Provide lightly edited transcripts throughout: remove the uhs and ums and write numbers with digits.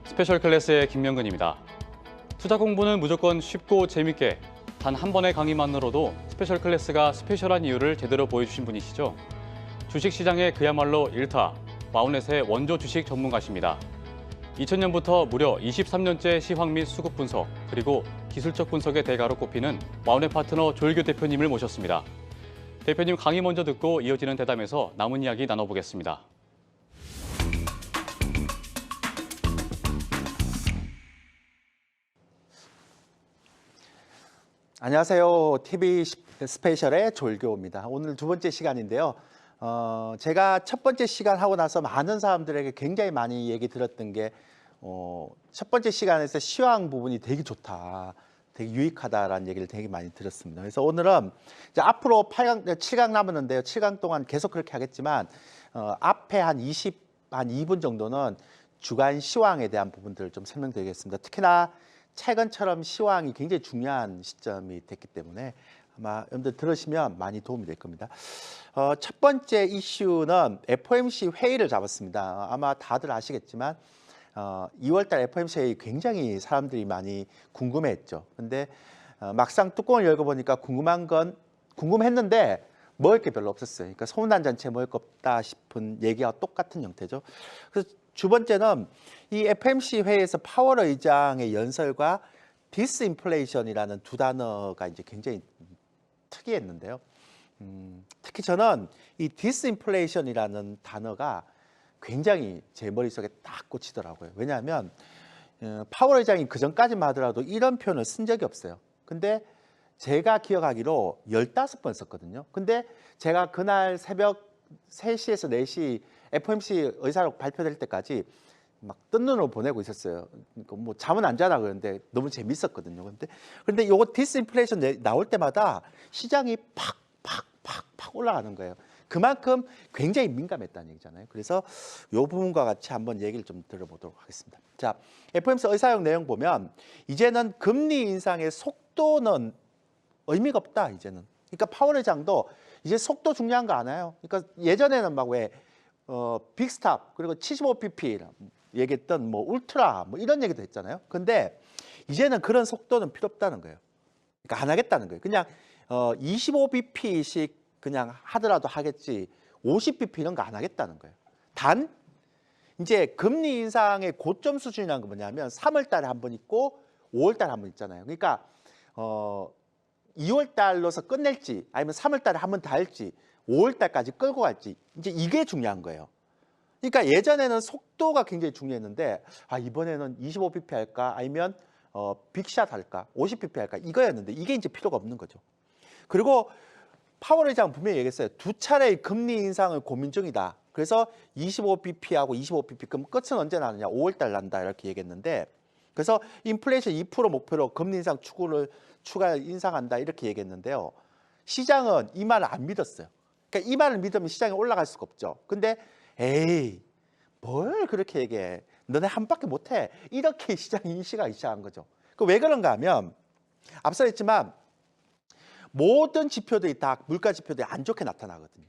스페셜 클래스의 김명근입니다. 투자 공부는 무조건 쉽고 재밌게 단 한 번의 강의만으로도 스페셜 클래스가 스페셜한 이유를 제대로 보여주신 분이시죠. 주식시장의 그야말로 일타, 마운넷의 원조 주식 전문가십니다. 2000년부터 무려 23년째 시황 및 수급 분석, 그리고 기술적 분석의 대가로 꼽히는 마운넷 파트너 조일교 대표님을 모셨습니다. 대표님 강의 먼저 듣고 이어지는 대담에서 남은 이야기 나눠보겠습니다. 안녕하세요. TV 스페셜의 조일교입니다. 오늘 두 번째 시간인데요. 제가 첫 번째 시간 하고 나서 많은 사람들에게 굉장히 많이 얘기 들었던 게 첫 번째 시간에서 시황 부분이 되게 좋다, 되게 유익하다라는 얘기를 되게 많이 들었습니다. 그래서 오늘은 이제 앞으로 8강, 7강 남았는데요. 7강 동안 계속 그렇게 하겠지만 앞에 한 2분 정도는 주간 시황에 대한 부분들을 좀 설명드리겠습니다. 특히나 최근처럼 시황이 굉장히 중요한 시점이 됐기 때문에 아마 여러분들 들으시면 많이 도움이 될 겁니다. 첫 번째 이슈는 FOMC 회의를 잡았습니다. 아마 다들 아시겠지만 2월달 FOMC 회의 굉장히 사람들이 많이 궁금해했죠. 근데 막상 뚜껑을 열고 보니까 궁금했는데 먹을 게 별로 없었어요. 그러니까 소문난 잔치에 먹을 거 없다 싶은 얘기와 똑같은 형태죠. 그래서 두 번째는 이 FOMC 회의에서 파월 의장의 연설과 디스인플레이션이라는 두 단어가 이제 굉장히 특이했는데요. 특히 저는 이 디스인플레이션이라는 단어가 굉장히 제 머릿속에 딱 꽂히더라고요. 왜냐하면 파월 의장이 그 전까지만 하더라도 이런 표현을 쓴 적이 없어요. 근데 제가 기억하기로 15번 썼거든요. 근데 제가 그날 새벽 3시에서 4시 FOMC 의사록 발표될 때까지 막 뜬 눈으로 보내고 있었어요. 그러니까 뭐 잠은 안 자나 그러는데 너무 재밌었거든요. 근데 요거 디스인플레이션 나올 때마다 시장이 팍 올라가는 거예요. 그만큼 굉장히 민감했다는 얘기잖아요. 그래서 이 부분과 같이 한번 얘기를 좀 들어보도록 하겠습니다. 자, FOMC 의사록 내용 보면 이제는 금리 인상의 속도는 의미가 없다. 이제는. 그러니까 파월 의장도 이제 속도 중요한 거 아나요? 그러니까 예전에는 막 왜 빅스탑 그리고 75pp 얘기했던 뭐 울트라 뭐 이런 얘기도 했잖아요. 근데 이제는 그런 속도는 필요 없다는 거예요. 그러니까 안 하겠다는 거예요. 그냥 25bp씩 그냥 하더라도 하겠지 50bp 이런 거 안 하겠다는 거예요. 단 이제 금리 인상의 고점 수준이라는 건 뭐냐면 3월 달에 한 번 있고 5월 달에 한 번 있잖아요. 그러니까 2월 달로서 끝낼지 아니면 3월 달에 한 번 더 할지 5월 달까지 끌고 갈지 이제 이게 중요한 거예요. 그러니까 예전에는 속도가 굉장히 중요했는데 이번에는 25bp 할까 아니면 빅샷 할까 50bp 할까 이거였는데 이게 이제 필요가 없는 거죠. 그리고 파월 의장 분명히 얘기했어요. 두 차례의 금리 인상을 고민 중이다. 그래서 25bp하고 25bp 그럼 끝은 언제 나느냐 5월 달 난다 이렇게 얘기했는데 그래서 인플레이션 2% 목표로 금리 인상 추가 인상한다 이렇게 얘기했는데요. 시장은 이 말을 안 믿었어요. 그러니까 이 말을 믿으면 시장이 올라갈 수가 없죠. 근데 에이 뭘 그렇게 얘기해. 너네 한 바퀴 못해. 이렇게 시장이 인식하기 시작한 거죠. 왜 그런가 하면 앞서 했지만 모든 지표들이 다 물가 지표들이 안 좋게 나타나거든요.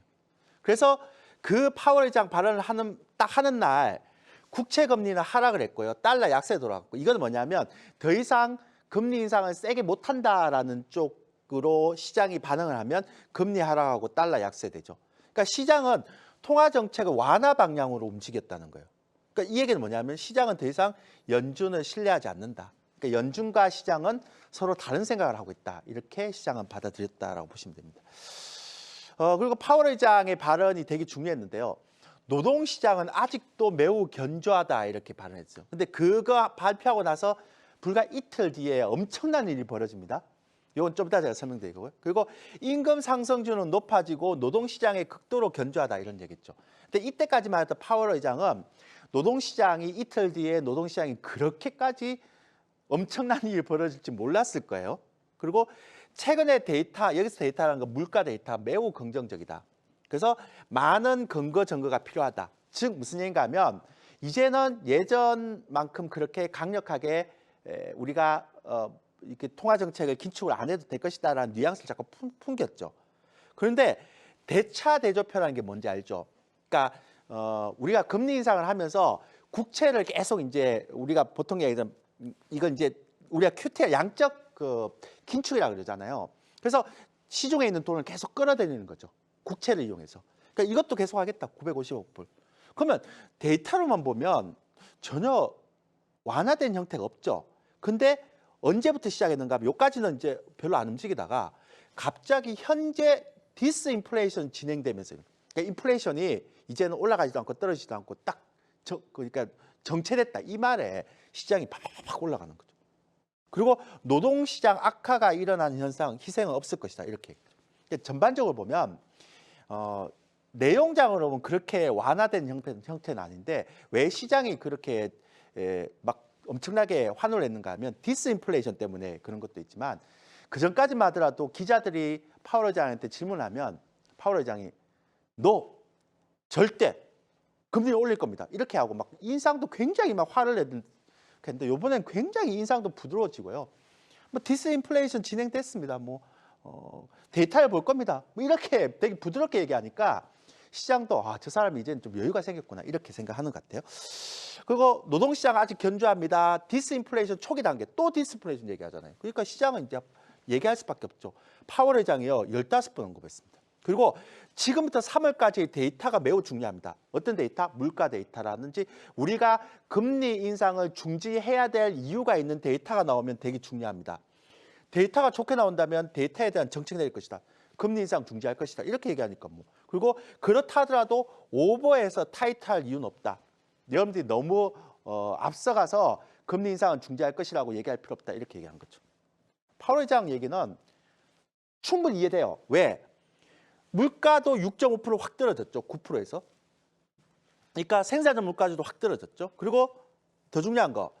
그래서 그 파월 의장 발언을 하는 날 국채 금리는 하락을 했고요. 달러 약세 돌아갔고 이건 뭐냐면 더 이상 금리 인상을 세게 못 한다라는 쪽으로 시장이 반응을 하면 금리 하락하고 달러 약세되죠. 그러니까 시장은 통화 정책을 완화 방향으로 움직였다는 거예요. 그러니까 이 얘기는 뭐냐면 시장은 더 이상 연준을 신뢰하지 않는다. 그러니까 연준과 시장은 서로 다른 생각을 하고 있다. 이렇게 시장은 받아들였다라고 보시면 됩니다. 그리고 파월 의장의 발언이 되게 중요했는데요. 노동시장은 아직도 매우 견조하다 이렇게 발언했어요. 근데 그거 발표하고 나서 불과 이틀 뒤에 엄청난 일이 벌어집니다. 이건 좀 이따 제가 설명드리고요. 그리고 임금 상승률은 높아지고 노동시장이 극도로 견조하다 이런 얘기죠. 근데 이때까지만 해도 파월 의장은 노동시장이 이틀 뒤에 노동시장이 그렇게까지 엄청난 일이 벌어질지 몰랐을 거예요. 그리고 최근의 데이터, 여기서 데이터라는 건 물가 데이터 매우 긍정적이다. 그래서 많은 근거 증거가 필요하다. 즉 무슨 얘기인가 하면 이제는 예전만큼 그렇게 강력하게 우리가 이렇게 통화 정책을 긴축을 안 해도 될 것이다라는 뉘앙스를 자꾸 풍겼죠. 그런데 대차 대조표라는 게 뭔지 알죠? 그러니까 우리가 금리 인상을 하면서 국채를 계속 이제 우리가 보통 얘기하는 이건 이제 우리가 QT 양적 그 긴축이라고 그러잖아요. 그래서 시중에 있는 돈을 계속 끌어들이는 거죠. 국채를 이용해서. 그러니까 이것도 계속 하겠다. 950억 불. 그러면 데이터로만 보면 전혀 완화된 형태가 없죠. 근데 언제부터 시작했는가 하면 여기까지는 이제 별로 안 움직이다가 갑자기 현재 디스인플레이션 진행되면서 그러니까 인플레이션이 이제는 올라가지도 않고 떨어지지도 않고 딱 그러니까 정체됐다 이 말에 시장이 팍팍팍 올라가는 거죠. 그리고 노동시장 악화가 일어나는 현상, 희생은 없을 것이다 이렇게. 그러니까 전반적으로 보면 내용장으로 보면 그렇게 완화된 형태는 아닌데 왜 시장이 그렇게 막 엄청나게 환호를 했는가 하면 디스인플레이션 때문에 그런 것도 있지만 그 전까지만 하더라도 기자들이 파월 의장한테 질문하면 파월 의장이 너 절대 금리 올릴 겁니다 이렇게 하고 막 인상도 굉장히 막 화를 내는데 이번엔 굉장히 인상도 부드러워지고요. 뭐 디스인플레이션 진행됐습니다. 뭐 데이터를 볼 겁니다. 뭐 이렇게 되게 부드럽게 얘기하니까 시장도 저 사람이 이제는 좀 여유가 생겼구나 이렇게 생각하는 것 같아요. 그리고 노동시장 아직 견조합니다. 디스인플레이션 초기 단계 또 디스인플레이션 얘기하잖아요. 그러니까 시장은 이제 얘기할 수밖에 없죠. 파월 의장이요 15번 언급했습니다. 그리고 지금부터 3월까지의 데이터가 매우 중요합니다. 어떤 데이터? 물가 데이터라든지 우리가 금리 인상을 중지해야 될 이유가 있는 데이터가 나오면 되게 중요합니다. 데이터가 좋게 나온다면 데이터에 대한 정책 내릴 것이다. 금리 인상 중지할 것이다. 이렇게 얘기하니까 뭐. 그리고 그렇다 하더라도 오버해서 타이트할 이유는 없다. 여러분들이 너무 앞서가서 금리 인상은 중지할 것이라고 얘기할 필요 없다. 이렇게 얘기한 거죠. 파월 의장 얘기는 충분히 이해돼요. 왜? 물가도 6.5% 확 떨어졌죠. 9%에서. 그러니까 생산자 물가도 확 떨어졌죠. 그리고 더 중요한 거.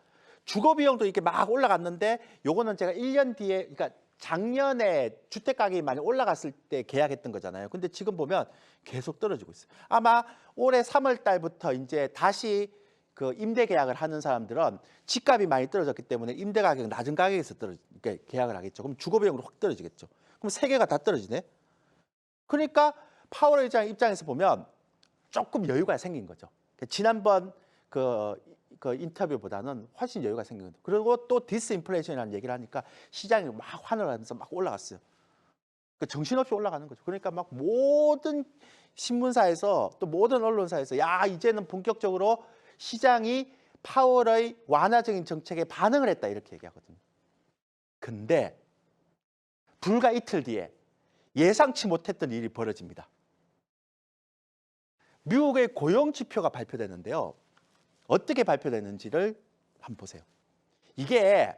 주거 비용도 이렇게 막 올라갔는데 요거는 제가 1년 뒤에 그러니까 작년에 주택 가격이 많이 올라갔을 때 계약했던 거잖아요. 근데 지금 보면 계속 떨어지고 있어요. 아마 올해 3월 달부터 이제 다시 그 임대 계약을 하는 사람들은 집값이 많이 떨어졌기 때문에 임대 가격 낮은 가격에서 그러니까 계약을 하겠죠. 그럼 주거 비용도 확 떨어지겠죠. 그럼 세 개가 다 떨어지네. 그러니까 파월 의장 입장에서 보면 조금 여유가 생긴 거죠. 지난번 그 인터뷰보다는 훨씬 여유가 생긴 거죠. 그리고 또 디스인플레이션이라는 얘기를 하니까 시장이 막 환호를 하면서 막 올라갔어요. 그러니까 정신없이 올라가는 거죠. 그러니까 막 모든 신문사에서 또 모든 언론사에서 야 이제는 본격적으로 시장이 파월의 완화적인 정책에 반응을 했다 이렇게 얘기하거든요. 근데 불과 이틀 뒤에 예상치 못했던 일이 벌어집니다. 미국의 고용 지표가 발표되는데요. 어떻게 발표되는지를 한번 보세요. 이게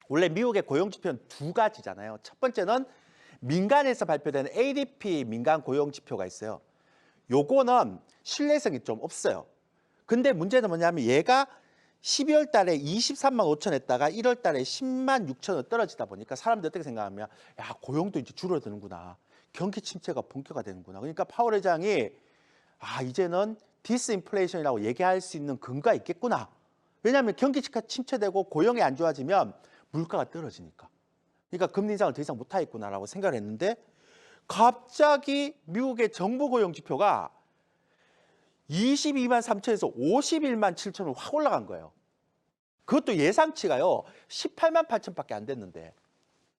원래 미국의 고용 지표는 두 가지잖아요. 첫 번째는 민간에서 발표되는 ADP 민간 고용 지표가 있어요. 요거는 신뢰성이 좀 없어요. 근데 문제는 뭐냐면 얘가 12월 달에 23만 5천 했다가 1월 달에 10만 6천으로 떨어지다 보니까 사람들이 어떻게 생각하면 야 고용도 이제 줄어드는구나. 경기 침체가 본격화되는구나. 그러니까 파월 의장이 이제는 디스인플레이션이라고 얘기할 수 있는 근거가 있겠구나. 왜냐하면 경기가 침체되고 고용이 안 좋아지면 물가가 떨어지니까. 그러니까 금리 인상을 더 이상 못하겠구나라고 생각을 했는데 갑자기 미국의 정부 고용 지표가 22만 3천에서 51만 7천으로 확 올라간 거예요. 그것도 예상치가요 18만 8천밖에 안 됐는데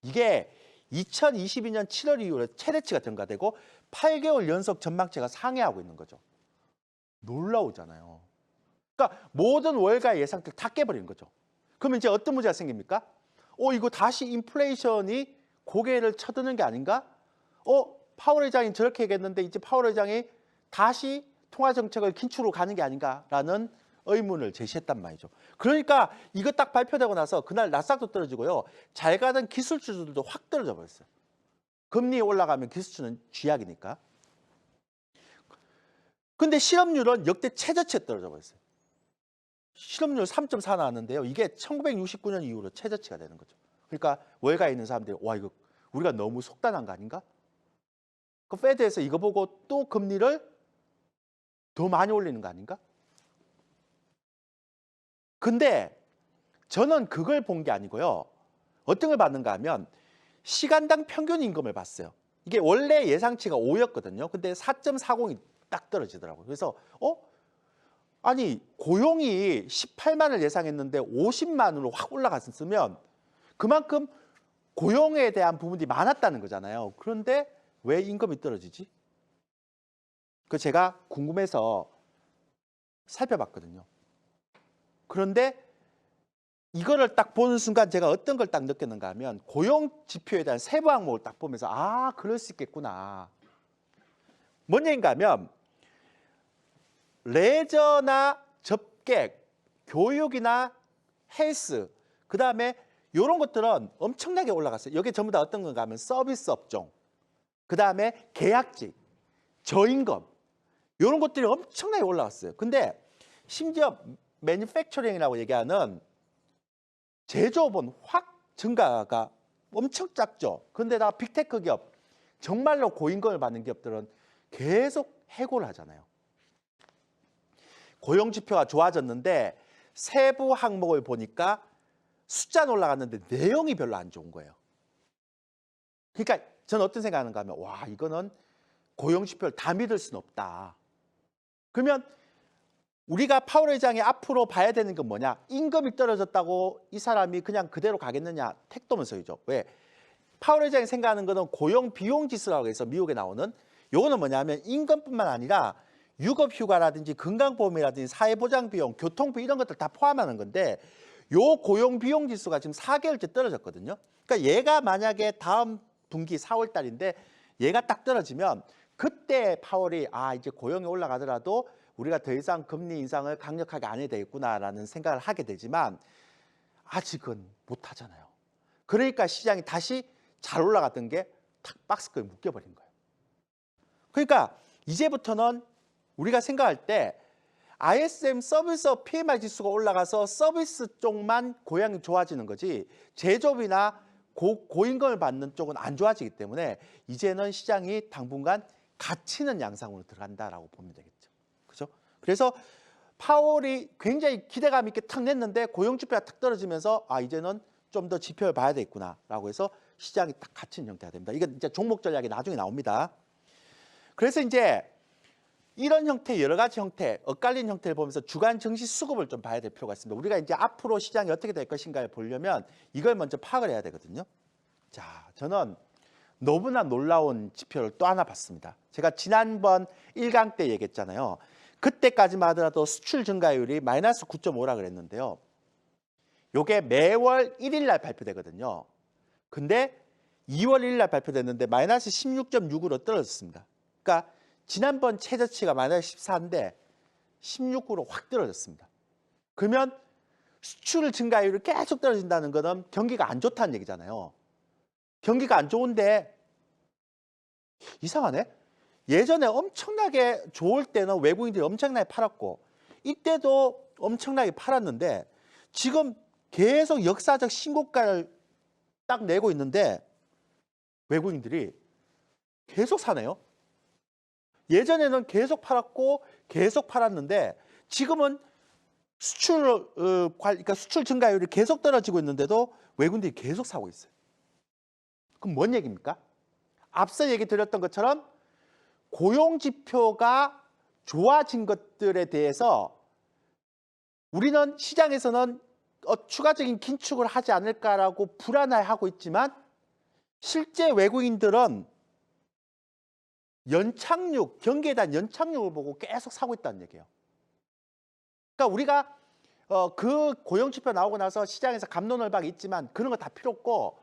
이게 2022년 7월 이후로 최대치가 증가되고 8개월 연속 전망치가 상회하고 있는 거죠. 놀라우잖아요. 그러니까 모든 월가 예상들 다 깨버리는 거죠. 그러면 이제 어떤 문제가 생깁니까? 이거 다시 인플레이션이 고개를 쳐드는 게 아닌가? 파월 의장이 저렇게 얘기했는데 이제 파월 의장이 다시 통화정책을 긴축으로 가는 게 아닌가라는 의문을 제시했단 말이죠. 그러니까 이거 딱 발표되고 나서 그날 나스닥도 떨어지고요. 잘 가던 기술주들도 확 떨어져 버렸어요. 금리 올라가면 기술주는 쥐약이니까. 근데 실업률은 역대 최저치에 떨어져 버렸어요. 실업률 3.4 나왔는데요. 이게 1969년 이후로 최저치가 되는 거죠. 그러니까 월가에 있는 사람들이 와 이거 우리가 너무 속단한 거 아닌가? 그 페드에서 이거 보고 또 금리를 더 많이 올리는 거 아닌가? 근데 저는 그걸 본 게 아니고요. 어떤 걸 봤는가 하면 시간당 평균 임금을 봤어요. 이게 원래 예상치가 5였거든요. 근데 4.40이 딱 떨어지더라고요. 그래서 아니 고용이 18만을 예상했는데 50만으로 확 올라갔으면 그만큼 고용에 대한 부분이 많았다는 거잖아요. 그런데 왜 임금이 떨어지지? 그 제가 궁금해서 살펴봤거든요. 그런데 이거를 딱 보는 순간 제가 어떤 걸 딱 느꼈는가 하면 고용 지표에 대한 세부 항목을 딱 보면서 아, 그럴 수 있겠구나. 뭔 얘기인가 하면 레저나 접객, 교육이나 헬스, 그 다음에 이런 것들은 엄청나게 올라갔어요. 여기 전부 다 어떤 건가 하면 서비스 업종, 그 다음에 계약직, 저임금 이런 것들이 엄청나게 올라갔어요. 근데 심지어 매니팩처링이라고 얘기하는 제조업은 확 증가가 엄청 작죠. 그런데 다 빅테크 기업, 정말로 고임금을 받는 기업들은 계속 해고를 하잖아요. 고용 지표가 좋아졌는데 세부 항목을 보니까 숫자는 올라갔는데 내용이 별로 안 좋은 거예요. 그러니까 저는 어떤 생각하는가 하면 와, 이거는 고용 지표를 다 믿을 수는 없다. 그러면 우리가 파월 회장이 앞으로 봐야 되는 건 뭐냐? 임금이 떨어졌다고 이 사람이 그냥 그대로 가겠느냐? 택도면서이죠. 왜? 파월 회장이 생각하는 거는 고용 비용 지수라고 해서 미국에 나오는 요거는 뭐냐면 임금뿐만 아니라 유급휴가라든지 건강보험이라든지 사회보장비용, 교통비 이런 것들 다 포함하는 건데 요 고용 비용 지수가 지금 4개월째 떨어졌거든요. 그러니까 얘가 만약에 다음 분기 4월 달인데 얘가 딱 떨어지면 그때 파월이 아, 이제 고용이 올라가더라도 우리가 더 이상 금리 인상을 강력하게 안 해야 되겠구나라는 생각을 하게 되지만 아직은 못 하잖아요. 그러니까 시장이 다시 잘 올라갔던 게 탁 박스권에 묶여버린 거예요. 그러니까 이제부터는 우리가 생각할 때 ISM 서비스 PMI 지수가 올라가서 서비스 쪽만 고용이 좋아지는 거지 제조업이나 고임금을 받는 쪽은 안 좋아지기 때문에 이제는 시장이 당분간 갇히는 양상으로 들어간다라고 보면 되겠죠. 그죠? 그래서 파월이 굉장히 기대감 있게 탁 냈는데 고용 지표가 탁 떨어지면서 아, 이제는 좀 더 지표를 봐야 되겠구나라고 해서 시장이 딱 갇힌 형태가 됩니다. 이건 이제 종목 전략이 나중에 나옵니다. 그래서 이제 이런 형태, 여러 가지 형태, 엇갈린 형태를 보면서 주간 증시 수급을 좀 봐야 될 필요가 있습니다. 우리가 이제 앞으로 시장이 어떻게 될 것인가를 보려면 이걸 먼저 파악을 해야 되거든요. 자, 저는 너무나 놀라운 지표를 또 하나 봤습니다. 제가 지난번 1강 때 얘기했잖아요. 그때까지만 하더라도 수출 증가율이 마이너스 9.5라 그랬는데요. 요게 매월 1일 날 발표되거든요. 근데 2월 1일 날 발표됐는데 마이너스 16.6으로 떨어졌습니다. 그러니까 지난번 최저치가 마이너스 14인데 16으로 확 떨어졌습니다. 그러면 수출 증가율이 계속 떨어진다는 것은 경기가 안 좋다는 얘기잖아요. 경기가 안 좋은데 이상하네. 예전에 엄청나게 좋을 때는 외국인들이 엄청나게 팔았고 이때도 엄청나게 팔았는데 지금 계속 역사적 신고가를 딱 내고 있는데 외국인들이 계속 사네요. 예전에는 계속 팔았고 계속 팔았는데 지금은 그러니까 수출 증가율이 계속 떨어지고 있는데도 외국인들이 계속 사고 있어요. 그럼 뭔 얘기입니까? 앞서 얘기 드렸던 것처럼 고용 지표가 좋아진 것들에 대해서 우리는 시장에서는 추가적인 긴축을 하지 않을까라고 불안해하고 있지만 실제 외국인들은 연착륙, 경기에 대한 연착륙을 보고 계속 사고 있다는 얘기예요. 그러니까 우리가 그 고용지표 나오고 나서 시장에서 갑론을박이 있지만 그런 거 다 필요 없고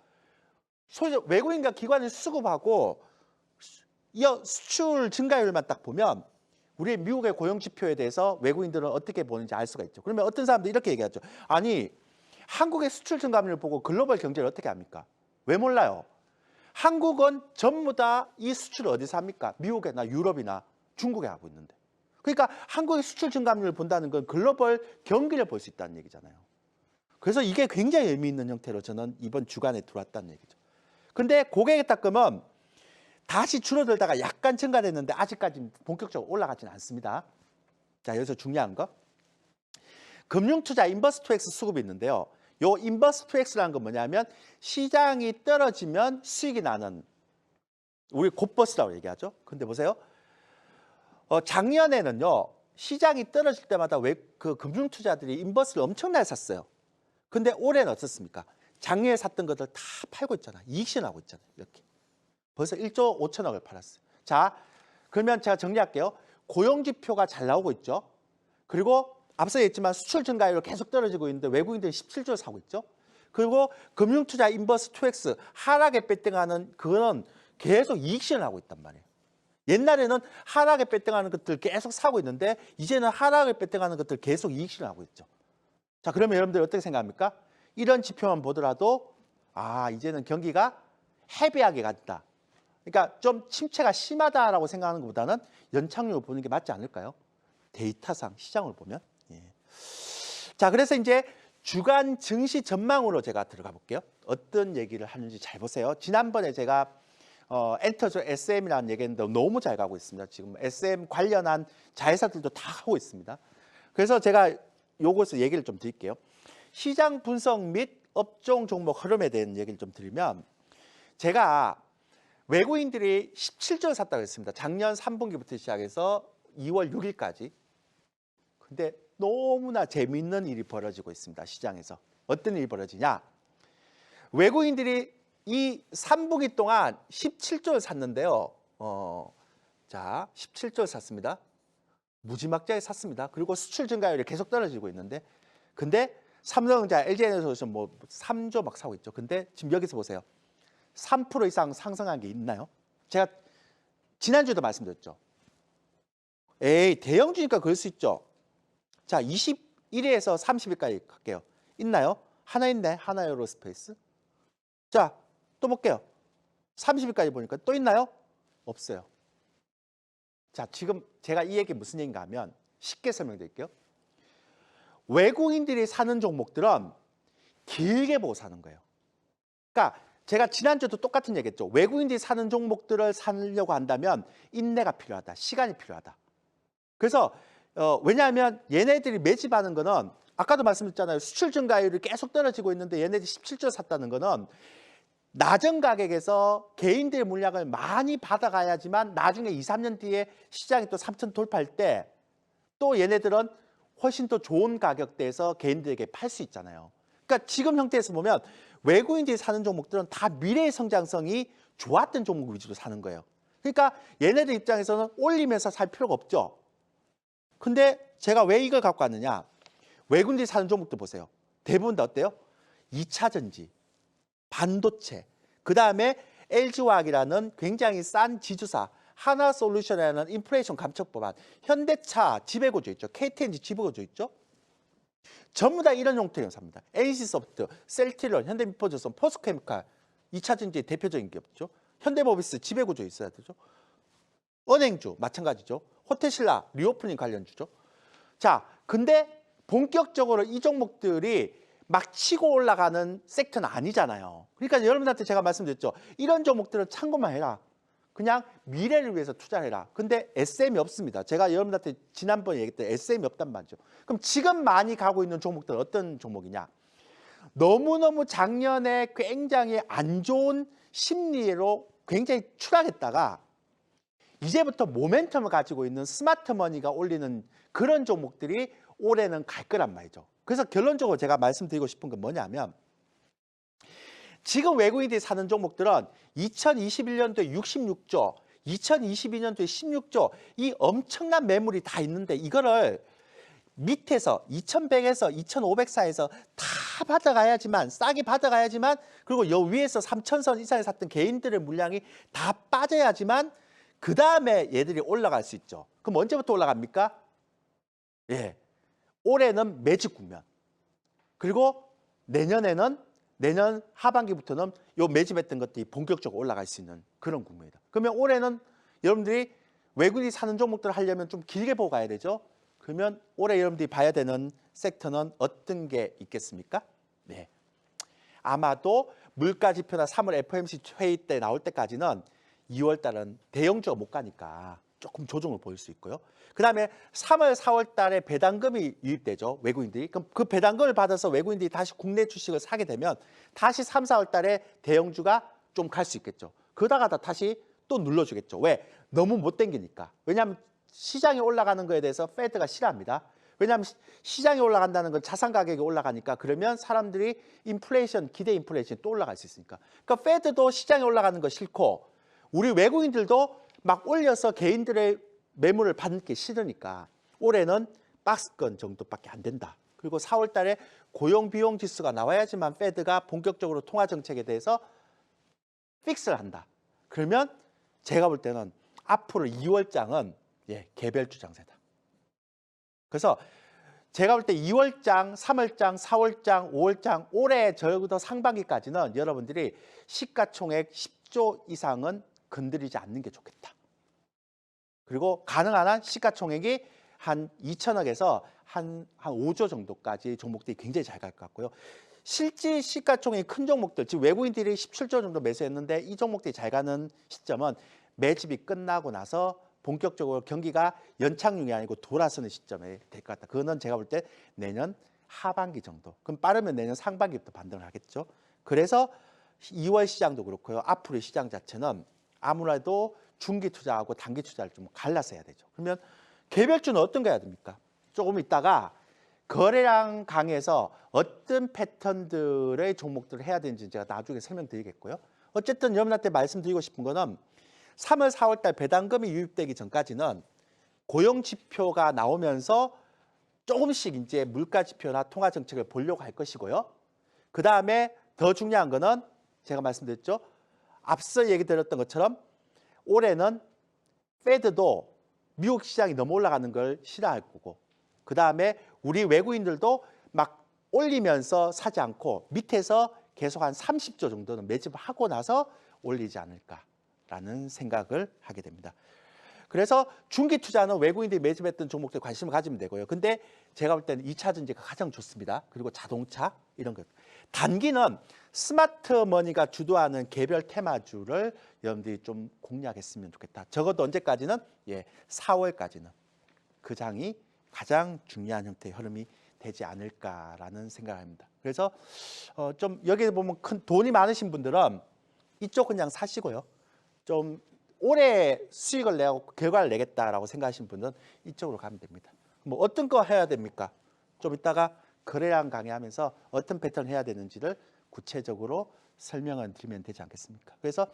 외국인과 기관을 수급하고 이 수출 증가율만 딱 보면 우리 미국의 고용지표에 대해서 외국인들은 어떻게 보는지 알 수가 있죠. 그러면 어떤 사람들이 이렇게 얘기하죠. 아니, 한국의 수출 증가율을 보고 글로벌 경제를 어떻게 합니까? 왜 몰라요? 한국은 전부 다 이 수출을 어디서 합니까? 미국이나 유럽이나 중국에 하고 있는데. 그러니까 한국의 수출 증가율을 본다는 건 글로벌 경기를 볼 수 있다는 얘기잖아요. 그래서 이게 굉장히 의미 있는 형태로 저는 이번 주간에 들어왔다는 얘기죠. 근데 고객의 탁금은 다시 줄어들다가 약간 증가됐는데 아직까지는 본격적으로 올라가지는 않습니다. 자, 여기서 중요한 거. 금융투자 인버스 투 엑스 수급이 있는데요. 요 인버스 투 엑스라는 건 뭐냐면 시장이 떨어지면 수익이 나는 우리 곧버스라고 얘기하죠. 근데 보세요. 작년에는요. 시장이 떨어질 때마다 그 금융투자들이 인버스를 엄청나게 샀어요. 근데 올해는 어떻습니까? 작년에 샀던 것들 다 팔고 있잖아. 이익 실현하고 있잖아요. 이렇게. 벌써 1조 5천억을 팔았어요. 자, 그러면 제가 정리할게요. 고용지표가 잘 나오고 있죠. 그리고 앞서 얘기했지만 수출 증가율 계속 떨어지고 있는데 외국인들이 17조를 사고 있죠. 그리고 금융투자 인버스 2X 하락에 배팅하는 그거는 계속 이익 실현하고 있단 말이에요. 옛날에는 하락에 배팅하는 것들 계속 사고 있는데 이제는 하락에 배팅하는 것들 계속 이익 실현하고 있죠. 자, 그러면 여러분들 어떻게 생각합니까? 이런 지표만 보더라도 이제는 경기가 헤비하게 간다. 그러니까 좀 침체가 심하다라고 생각하는 것보다는 연착륙을 보는 게 맞지 않을까요? 데이터상 시장을 보면. 예. 자, 그래서 이제 주간 증시 전망으로 제가 들어가 볼게요. 어떤 얘기를 하는지 잘 보세요. 지난번에 제가 엔터조 SM이라는 얘기했는데 너무 잘 가고 있습니다. 지금 SM 관련한 자회사들도 다 하고 있습니다. 그래서 제가 요것을 얘기를 좀 드릴게요. 시장 분석 및 업종 종목 흐름에 대한 얘기를 좀 드리면 제가 외국인들이 17조를 샀다고 했습니다. 작년 3분기부터 시작해서 2월 6일까지. 근데 너무나 재미있는 일이 벌어지고 있습니다. 시장에서. 어떤 일이 벌어지냐? 외국인들이 이 3분기 동안 17조를 샀는데요. 자, 17조를 샀습니다. 무지막지하게 샀습니다. 그리고 수출 증가율이 계속 떨어지고 있는데 근데 삼성전자, LG에너지 뭐 3조 막 사고 있죠. 근데 지금 여기서 보세요. 3% 이상 상승한 게 있나요? 제가 지난주에도 말씀드렸죠. 에이, 대형주니까 그럴 수 있죠. 자, 21일에서 30일까지 갈게요. 있나요? 하나 있네. 하나에어로스페이스. 자, 또 볼게요. 30일까지 보니까 또 있나요? 없어요. 자, 지금 제가 이 얘기 무슨 얘기인가 하면 쉽게 설명드릴게요. 외국인들이 사는 종목들은 길게 보고 사는 거예요. 그러니까 제가 지난주에도 똑같은 얘기했죠. 외국인들이 사는 종목들을 사려고 한다면 인내가 필요하다. 시간이 필요하다. 그래서 왜냐하면 얘네들이 매집하는 거는 아까도 말씀드렸잖아요. 수출 증가율이 계속 떨어지고 있는데 얘네들이 17조 샀다는 거는 낮은 가격에서 개인들의 물량을 많이 받아가야지만 나중에 2, 3년 뒤에 시장이 또 3천 돌파할 때 또 얘네들은 훨씬 더 좋은 가격대에서 개인들에게 팔 수 있잖아요. 그러니까 지금 형태에서 보면 외국인들이 사는 종목들은 다 미래의 성장성이 좋았던 종목 위주로 사는 거예요. 그러니까 얘네들 입장에서는 올리면서 살 필요가 없죠. 근데 제가 왜 이걸 갖고 왔느냐. 외국인들이 사는 종목들 보세요. 대부분 다 어때요? 2차 전지, 반도체, 그 다음에 LG화학이라는 굉장히 싼 지주사, 하나솔루션이라는 인플레이션 감축 법안, 현대차 지배구조 있죠. KTNG 지배구조 있죠. 전부 다 이런 형태로 삽니다. NC소프트, 셀트리온, 현대미포조선, 포스코케미칼, 2차 전지의 대표적인 기업이죠. 현대모비스 지배구조 있어야 되죠. 은행주 마찬가지죠. 호텔신라, 리오프닝 관련주죠. 자, 근데 본격적으로 이 종목들이 막 치고 올라가는 섹터는 아니잖아요. 그러니까 여러분한테 제가 말씀드렸죠. 이런 종목들은 참고만 해라. 그냥 미래를 위해서 투자해라. 근데 SM이 없습니다. 제가 여러분한테 지난번에 얘기했던 SM이 없단 말이죠. 그럼 지금 많이 가고 있는 종목들은 어떤 종목이냐? 너무너무 작년에 굉장히 안 좋은 심리로 굉장히 추락했다가 이제부터 모멘텀을 가지고 있는 스마트머니가 올리는 그런 종목들이 올해는 갈 거란 말이죠. 그래서 결론적으로 제가 말씀드리고 싶은 건 뭐냐면 지금 외국인들이 사는 종목들은 2021년도에 66조, 2022년도에 16조 이 엄청난 매물이 다 있는데 이거를 밑에서 2100에서 2500 사이에서 다 받아가야지만 싸게 받아가야지만 그리고 여 위에서 3000선 이상에 샀던 개인들의 물량이 다 빠져야지만 그 다음에 얘들이 올라갈 수 있죠. 그럼 언제부터 올라갑니까? 예, 올해는 매집 국면. 그리고 내년 하반기부터는 요 매집했던 것들이 본격적으로 올라갈 수 있는 그런 국면이다. 그러면 올해는 여러분들이 외국인이 사는 종목들을 하려면 좀 길게 보고 가야 되죠. 그러면 올해 여러분들이 봐야 되는 섹터는 어떤 게 있겠습니까? 네, 아마도 물가지표나 3월 FOMC 회의 때 나올 때까지는 2월 달은 대형주가 못 가니까 조금 조정을 보일 수 있고요. 그 다음에 3월, 4월 달에 배당금이 유입되죠. 외국인들이. 그럼 그 배당금을 받아서 외국인들이 다시 국내 주식을 사게 되면 다시 3, 4월 달에 대형주가 좀 갈 수 있겠죠. 그러다가 다시 또 눌러주겠죠. 왜? 너무 못 땡기니까. 왜냐하면 시장이 올라가는 거에 대해서 페드가 싫어합니다. 왜냐하면 시장이 올라간다는 건 자산 가격이 올라가니까 그러면 사람들이 인플레이션, 기대 인플레이션이 또 올라갈 수 있으니까. 그러니까 페드도 시장이 올라가는 거 싫고 우리 외국인들도 막 올려서 개인들의 매물을 받는 게 싫으니까 올해는 박스권 정도밖에 안 된다. 그리고 4월 달에 고용 비용 지수가 나와야지만 페드가 본격적으로 통화 정책에 대해서 픽스를 한다. 그러면 제가 볼 때는 앞으로 2월장은 개별주 장세다. 그래서 제가 볼 때 2월장, 3월장, 4월장, 5월장 올해 적어도 상반기까지는 여러분들이 시가총액 10조 이상은 건드리지 않는 게 좋겠다. 그리고 가능한 한 시가총액이 한 2천억에서 한 5조 정도까지 종목들이 굉장히 잘 갈 것 같고요. 실제 시가총액이 큰 종목들, 지금 외국인들이 17조 정도 매수했는데 이 종목들이 잘 가는 시점은 매집이 끝나고 나서 본격적으로 경기가 연착륙이 아니고 돌아서는 시점에 될 것 같다. 그거는 제가 볼 때 내년 하반기 정도. 그럼 빠르면 내년 상반기부터 반등을 하겠죠. 그래서 2월 시장도 그렇고요. 앞으로의 시장 자체는 아무래도 중기 투자하고 단기 투자를 좀 갈라서 해야 되죠. 그러면 개별주는 어떤 거 해야 됩니까? 조금 있다가 거래량 강해서 어떤 패턴들의 종목들을 해야 되는지 제가 나중에 설명드리겠고요. 어쨌든 여러분한테 말씀드리고 싶은 거는 3월, 4월 달 배당금이 유입되기 전까지는 고용 지표가 나오면서 조금씩 이제 물가 지표나 통화 정책을 보려고 할 것이고요. 그 다음에 더 중요한 거는 제가 말씀드렸죠. 앞서 얘기 드렸던 것처럼 올해는 페드도 미국 시장이 너무 올라가는 걸 싫어할 거고 그 다음에 우리 외국인들도 막 올리면서 사지 않고 밑에서 계속 한 30조 정도는 매집하고 나서 올리지 않을까라는 생각을 하게 됩니다. 그래서 중기 투자는 외국인들이 매집했던 종목들 관심을 가지면 되고요. 근데 제가 볼 때는 2차 전지가 가장 좋습니다. 그리고 자동차 이런 것. 단기는 스마트 머니가 주도하는 개별 테마주를 여러분들이 좀 공략했으면 좋겠다. 적어도 언제까지는 4월까지는 그 장이 가장 중요한 형태의 흐름이 되지 않을까라는 생각을 합니다. 그래서 좀 여기에 보면 큰 돈이 많으신 분들은 이쪽 그냥 사시고요. 좀 올해 수익을 내고 결과를 내겠다라고 생각하시는 분은 이쪽으로 가면 됩니다. 뭐 어떤 거 해야 됩니까? 좀 이따가 거래량 강의하면서 어떤 패턴 해야 되는지를 구체적으로 설명을 드리면 되지 않겠습니까? 그래서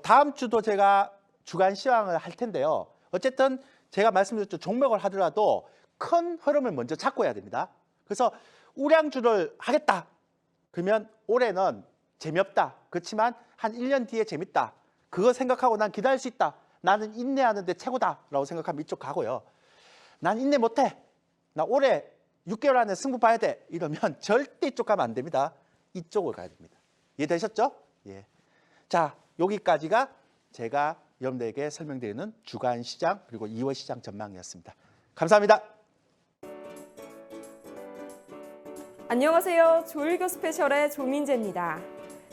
다음 주도 제가 주간 시황을 할 텐데요. 어쨌든 제가 말씀드렸죠. 종목을 하더라도 큰 흐름을 먼저 잡고 해야 됩니다. 그래서 우량주를 하겠다. 그러면 올해는 재미없다. 그렇지만 한 1년 뒤에 재밌다. 그거 생각하고 난 기다릴 수 있다. 나는 인내하는데 최고다라고 생각하면 이쪽 가고요. 난 인내 못해. 나 올해 6개월 안에 승부 봐야 돼. 이러면 절대 이쪽 가면 안 됩니다. 이쪽으로 가야 됩니다. 이해되셨죠? 예. 자, 여기까지가 제가 여러분들에게 설명드리는 주간 시장 그리고 2월 시장 전망이었습니다. 감사합니다. 안녕하세요. 조일교 스페셜의 조민재입니다.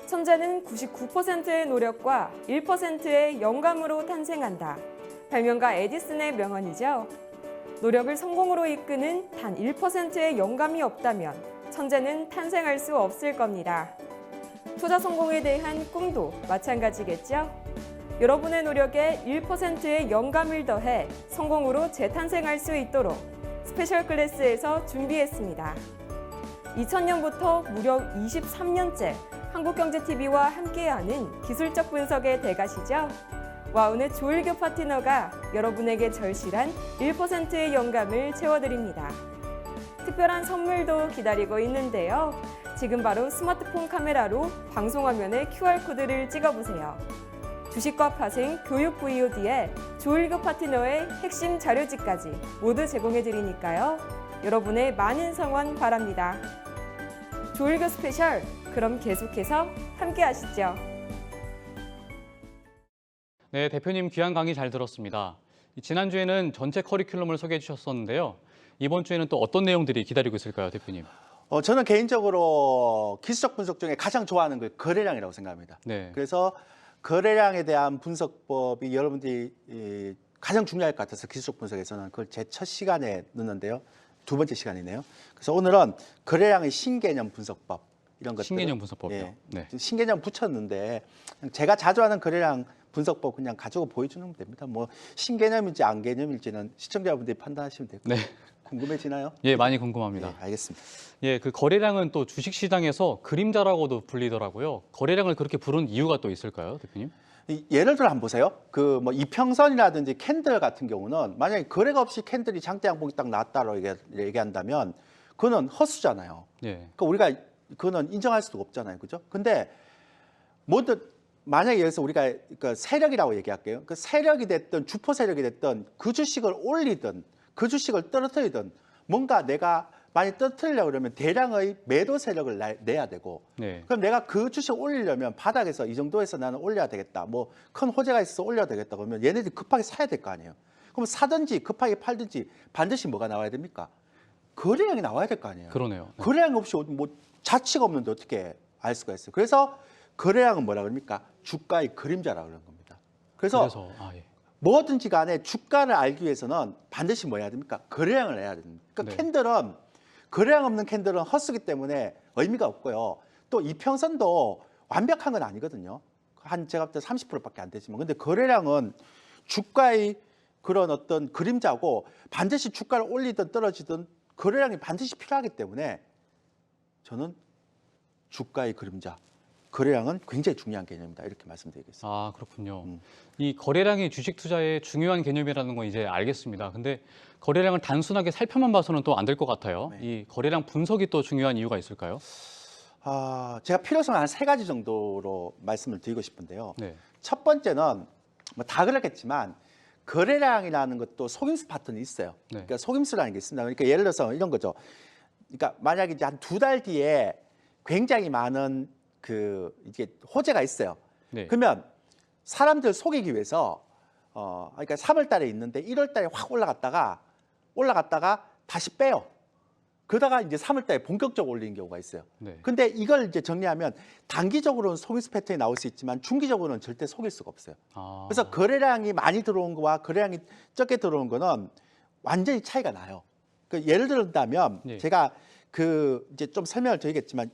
천재는 99%의 노력과 1%의 영감으로 탄생한다. 발명가 에디슨의 명언이죠. 노력을 성공으로 이끄는 단 1%의 영감이 없다면 천재는 탄생할 수 없을 겁니다. 투자 성공에 대한 꿈도 마찬가지겠죠? 여러분의 노력에 1%의 영감을 더해 성공으로 재탄생할 수 있도록 스페셜 클래스에서 준비했습니다. 2000년부터 무려 23년째 한국경제TV와 함께하는 기술적 분석의 대가시죠. 와운의 조일교 파트너가 여러분에게 절실한 1%의 영감을 채워드립니다. 특별한 선물도 기다리고 있는데요. 지금 바로 스마트폰 카메라로 방송화면에 QR코드를 찍어보세요. 주식과 파생, 교육 VOD에 조일교 파트너의 핵심 자료집까지 모두 제공해드리니까요. 여러분의 많은 성원 바랍니다. 조일교 스페셜, 그럼 계속해서 함께 하시죠. 네, 대표님 귀한 강의 잘 들었습니다. 지난주에는 전체 커리큘럼을 소개해 주셨었는데요. 이번 주에는 또 어떤 내용들이 기다리고 있을까요, 대표님? 저는 개인적으로 기술적 분석 중에 가장 좋아하는 게 거래량이라고 생각합니다. 네. 그래서 거래량에 대한 분석법이 여러분들이 가장 중요할 것 같아서 기술적 분석에서는 그걸 제 첫 시간에 넣는데요. 두 번째 시간이네요. 그래서 오늘은 거래량의 신개념 분석법 이런 것들 신개념 분석법이요. 예, 네. 신개념 붙였는데 제가 자주 하는 거래량 분석법 그냥 가지고 보여주면 됩니다. 뭐 신개념인지 안 개념일지는 시청자분들이 판단하시면 되고. 네. 궁금해지나요? 예, 많이 궁금합니다. 네, 알겠습니다. 예, 그 거래량은 또 주식시장에서 그림자라고도 불리더라고요. 거래량을 그렇게 부른 이유가 또 있을까요, 대표님? 예를 들어 한번 보세요. 그 뭐 이평선이라든지 캔들 같은 경우는 만약에 거래가 없이 캔들이 장대 양봉이 딱 나왔다고 얘기한다면 그거는 헛수잖아요. 예, 그러니까 우리가 그거는 인정할 수도 없잖아요, 그죠? 근데 뭐든 만약에 여기서 우리가 그 세력이라고 얘기할게요. 그 세력이 됐든 주포 세력이 됐든 그 주식을 올리든 그 주식을 떨어뜨리든 뭔가 내가 많이 떨어뜨리려고 그러면 대량의 매도 세력을 내야 되고 네, 그럼 내가 그 주식 올리려면 바닥에서 이 정도에서 나는 올려야 되겠다. 뭐 큰 호재가 있어서 올려야 되겠다. 그러면 얘네들이 급하게 사야 될 거 아니에요. 그럼 사든지 급하게 팔든지 반드시 뭐가 나와야 됩니까? 거래량이 나와야 될 거 아니에요. 그러네요. 네. 거래량 없이 뭐 자치가 없는데 어떻게 알 수가 있어요. 그래서 거래량은 뭐라 그럽니까? 주가의 그림자라고 그러는 겁니다. 그래서 예. 뭐든지 간에 주가를 알기 위해서는 반드시 뭐 해야 됩니까? 거래량을 해야 됩니다. 그러니까 네. 캔들은 거래량 없는 캔들은 헛쓰기 때문에 의미가 없고요. 또 이평선도 완벽한 건 아니거든요. 한 제가 볼 때 30%밖에 안 되지만 근데 거래량은 주가의 그런 어떤 그림자고 반드시 주가를 올리든 떨어지든 거래량이 반드시 필요하기 때문에 저는 주가의 그림자, 거래량은 굉장히 중요한 개념이다 이렇게 말씀드리겠습니다. 아, 그렇군요. 이 거래량이 주식 투자의 중요한 개념이라는 건 이제 알겠습니다. 근데 거래량을 단순하게 살펴만 봐서는 또 안 될 것 같아요. 네. 이 거래량 분석이 또 중요한 이유가 있을까요? 제가 필요성을 한 3가지 정도로 말씀을 드리고 싶은데요. 네, 첫 번째는 뭐 다 그렇겠지만 거래량이라는 것도 속임수 파트는 있어요. 네. 그러니까 속임수라는 게 있습니다. 그러니까 예를 들어서 이런 거죠. 그러니까 만약에 이제 한 2달 뒤에 굉장히 많은 그 이게 호재가 있어요. 네. 그러면 사람들 속이기 위해서 그러니까 3월 달에 있는데 1월 달에 확 올라갔다가 다시 빼요. 그러다가 이제 3월 달에 본격적으로 올리는 경우가 있어요. 네. 근데 이걸 이제 정리하면 단기적으로는 속임수 패턴이 나올 수 있지만 중기적으로는 절대 속일 수가 없어요. 아, 그래서 거래량이 많이 들어온 거와 거래량이 적게 들어온 거는 완전히 차이가 나요. 그 예를 들다면 예. 제가 그 이제 좀 설명을 드리겠지만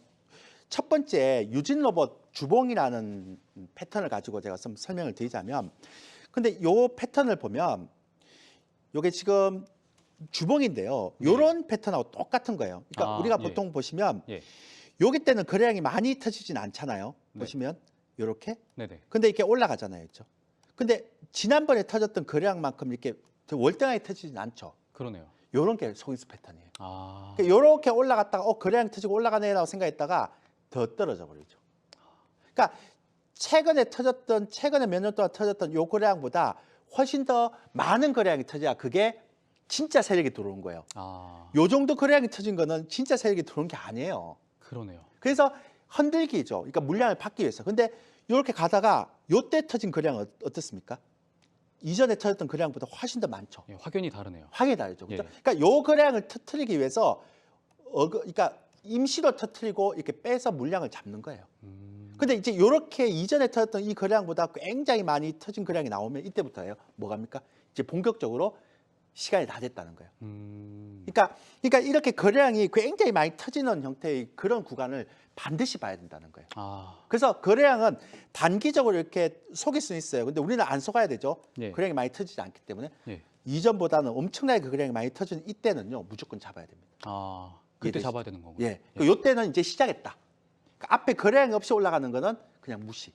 첫 번째 유진 로봇 주봉이라는 패턴을 가지고 제가 좀 설명을 드리자면 근데 요 패턴을 보면 요게 지금 주봉인데요. 요런 패턴하고 똑같은 거예요. 그러니까 우리가 예. 보통 보시면 예. 여기 때는 거래량이 많이 터지진 않잖아요. 네. 보시면 요렇게. 네네. 근데 이렇게 올라가잖아요. 그렇죠? 근데 지난번에 터졌던 거래량만큼 이렇게 월등하게 터지진 않죠. 그러네요. 요런 게 속임수 패턴이에요. 아, 그러니까 요렇게 올라갔다가 거래량 터지고 올라가네라고 생각했다가 더 떨어져 버리죠. 그러니까 최근에 몇 년 동안 터졌던 요 거래량보다 훨씬 더 많은 거래량이 터져야 그게 진짜 세력이 들어온 거예요. 아, 요 정도 거래량이 터진 거는 진짜 세력이 들어온 게 아니에요. 그러네요. 그래서 흔들기죠. 그러니까 물량을 받기 위해서. 근데 이렇게 가다가 요때 터진 거량은 어떻습니까? 이전에 터졌던 거량보다 훨씬 더 많죠. 예, 확연히 다르네요. 확연히 다르죠. 그렇죠? 예. 그러니까 요 거량을 터뜨리기 위해서 그러니까 임시로 터뜨리고 이렇게 빼서 물량을 잡는 거예요. 근데 이제 이렇게 이전에 터졌던 이 거량보다 굉장히 많이 터진 거량이 나오면 이때부터예요. 뭐갑니까? 이제 본격적으로 시간이 다 됐다는 거예요. 그러니까 이렇게 거래량이 굉장히 많이 터지는 형태의 그런 구간을 반드시 봐야 된다는 거예요. 아, 그래서 거래량은 단기적으로 이렇게 속일 수는 있어요. 근데 우리는 안 속아야 되죠. 예. 거래량이 많이 터지지 않기 때문에 예. 이전보다는 엄청나게 그 거래량이 많이 터지는 이때는요 무조건 잡아야 됩니다. 아, 그때 이해되시죠? 잡아야 되는 거군요. 예, 요때는 이제 시작했다. 그러니까 앞에 거래량이 없이 올라가는 거는 그냥 무시